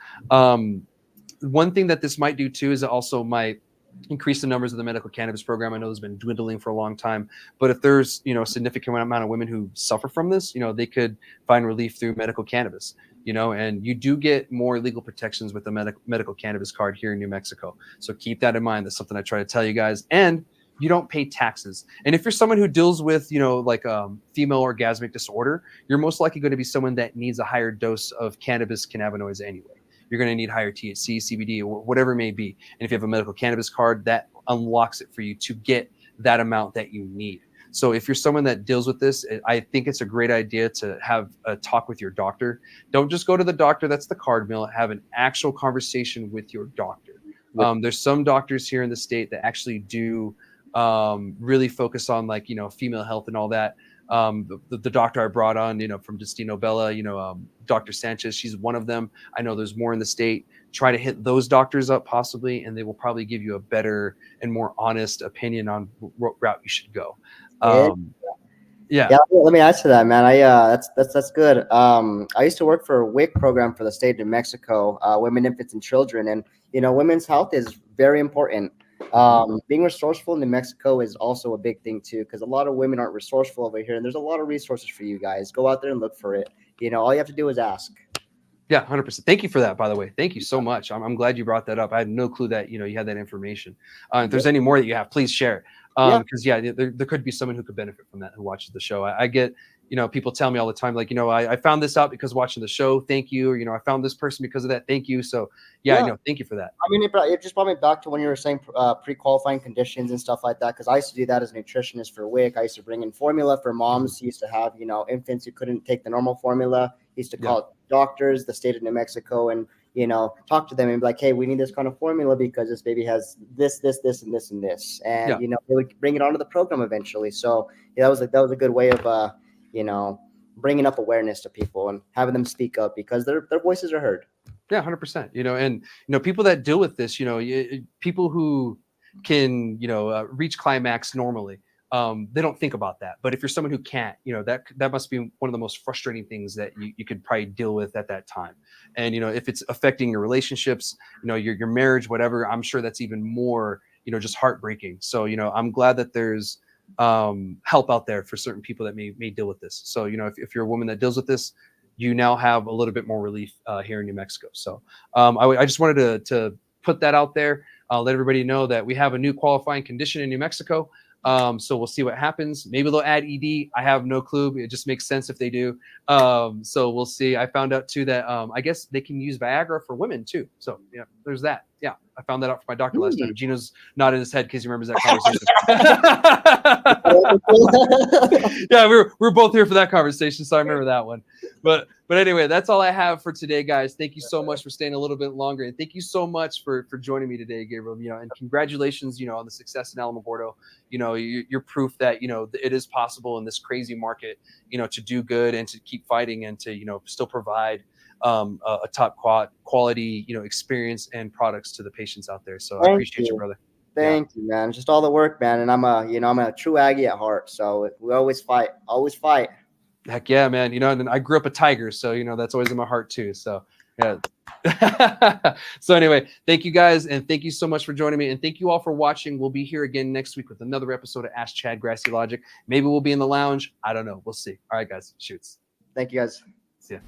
One thing that this might do too is it also might increase the numbers of the medical cannabis program. I know it's been dwindling for a long time, but if there's, a significant amount of women who suffer from this, they could find relief through medical cannabis, and you do get more legal protections with the medical cannabis card here in New Mexico. So keep that in mind. That's something I try to tell you guys. And you don't pay taxes. And if you're someone who deals with, female orgasmic disorder, you're most likely going to be someone that needs a higher dose of cannabis cannabinoids anyway. You're going to need higher THC, CBD, or whatever it may be. And if you have a medical cannabis card, that unlocks it for you to get that amount that you need. So if you're someone that deals with this, I think it's a great idea to have a talk with your doctor. Don't just go to the doctor. That's the card mill. Have an actual conversation with your doctor. There's some doctors here in the state that actually do really focus on female health and all that. The doctor I brought on, from Destino Bella, Dr. Sanchez, she's one of them. I know there's more in the state. Try to hit those doctors up possibly, and they will probably give you a better and more honest opinion on what route you should go. Yeah. Let me add to that, man. That's good. I used to work for a WIC program for the state of New Mexico, women, infants, and children, and women's health is very important. Being resourceful in New Mexico is also a big thing too, because a lot of women aren't resourceful over here, and there's a lot of resources for you guys. Go out there and look for it. All you have to do is ask. Yeah, 100%. Thank you for that, by the way. Thank you so much. I'm glad you brought that up. I had no clue that you had that information. If there's any more that you have, please share it. Because there could be someone who could benefit from that who watches the show. I get people tell me all the time, I found this out because watching the show. Thank you. Or, I found this person because of that. Thank you. So thank you for that. I mean, it just brought me back to when you were saying pre-qualifying conditions and stuff like that. Because I used to do that as a nutritionist for WIC. I used to bring in formula for moms. He used to have infants who couldn't take the normal formula. He used to call doctors, the state of New Mexico, and talk to them and be like, hey, we need this kind of formula because this baby has this, and this, and this. And, they would bring it onto the program eventually. So that was a good way of, bringing up awareness to people and having them speak up because their voices are heard. Yeah, 100%. And, people that deal with this, people who can, reach climax normally, they don't think about that. But if you're someone who can't, that must be one of the most frustrating things that you could probably deal with at that time. And, if it's affecting your relationships, your marriage, whatever, I'm sure that's even more, just heartbreaking. So, I'm glad that there's help out there for certain people that may deal with this. So, if you're a woman that deals with this, you now have a little bit more relief here in New Mexico. So I just wanted to put that out there. Let everybody know that we have a new qualifying condition in New Mexico. So we'll see what happens. Maybe they'll add ED. I have no clue. It just makes sense if they do. So we'll see. I found out too that I guess they can use Viagra for women too. So there's that. Yeah, I found that out from my doctor last time. Gino's nodding his head because he remembers that conversation. Yeah, we're both here for that conversation, so I remember that one. But anyway, that's all I have for today, guys. Thank you so much for staying a little bit longer, and thank you so much for joining me today, Gabriel. And congratulations, on the success in Alamogordo. You're proof that it is possible in this crazy market, to do good and to keep fighting and to still provide a top quality experience and products to the patients out there. So I appreciate you, brother. Thank you, man. Just all the work, man. And I'm a true Aggie at heart. So we always fight. Heck yeah, man. And I grew up a Tiger, so that's always in my heart too. So yeah. So anyway, thank you guys, and thank you so much for joining me, and thank you all for watching. We'll be here again next week with another episode of Ask Chad Grassy Logic. Maybe we'll be in the lounge. I don't know. We'll see. All right, guys. Shoots. Thank you, guys. See ya.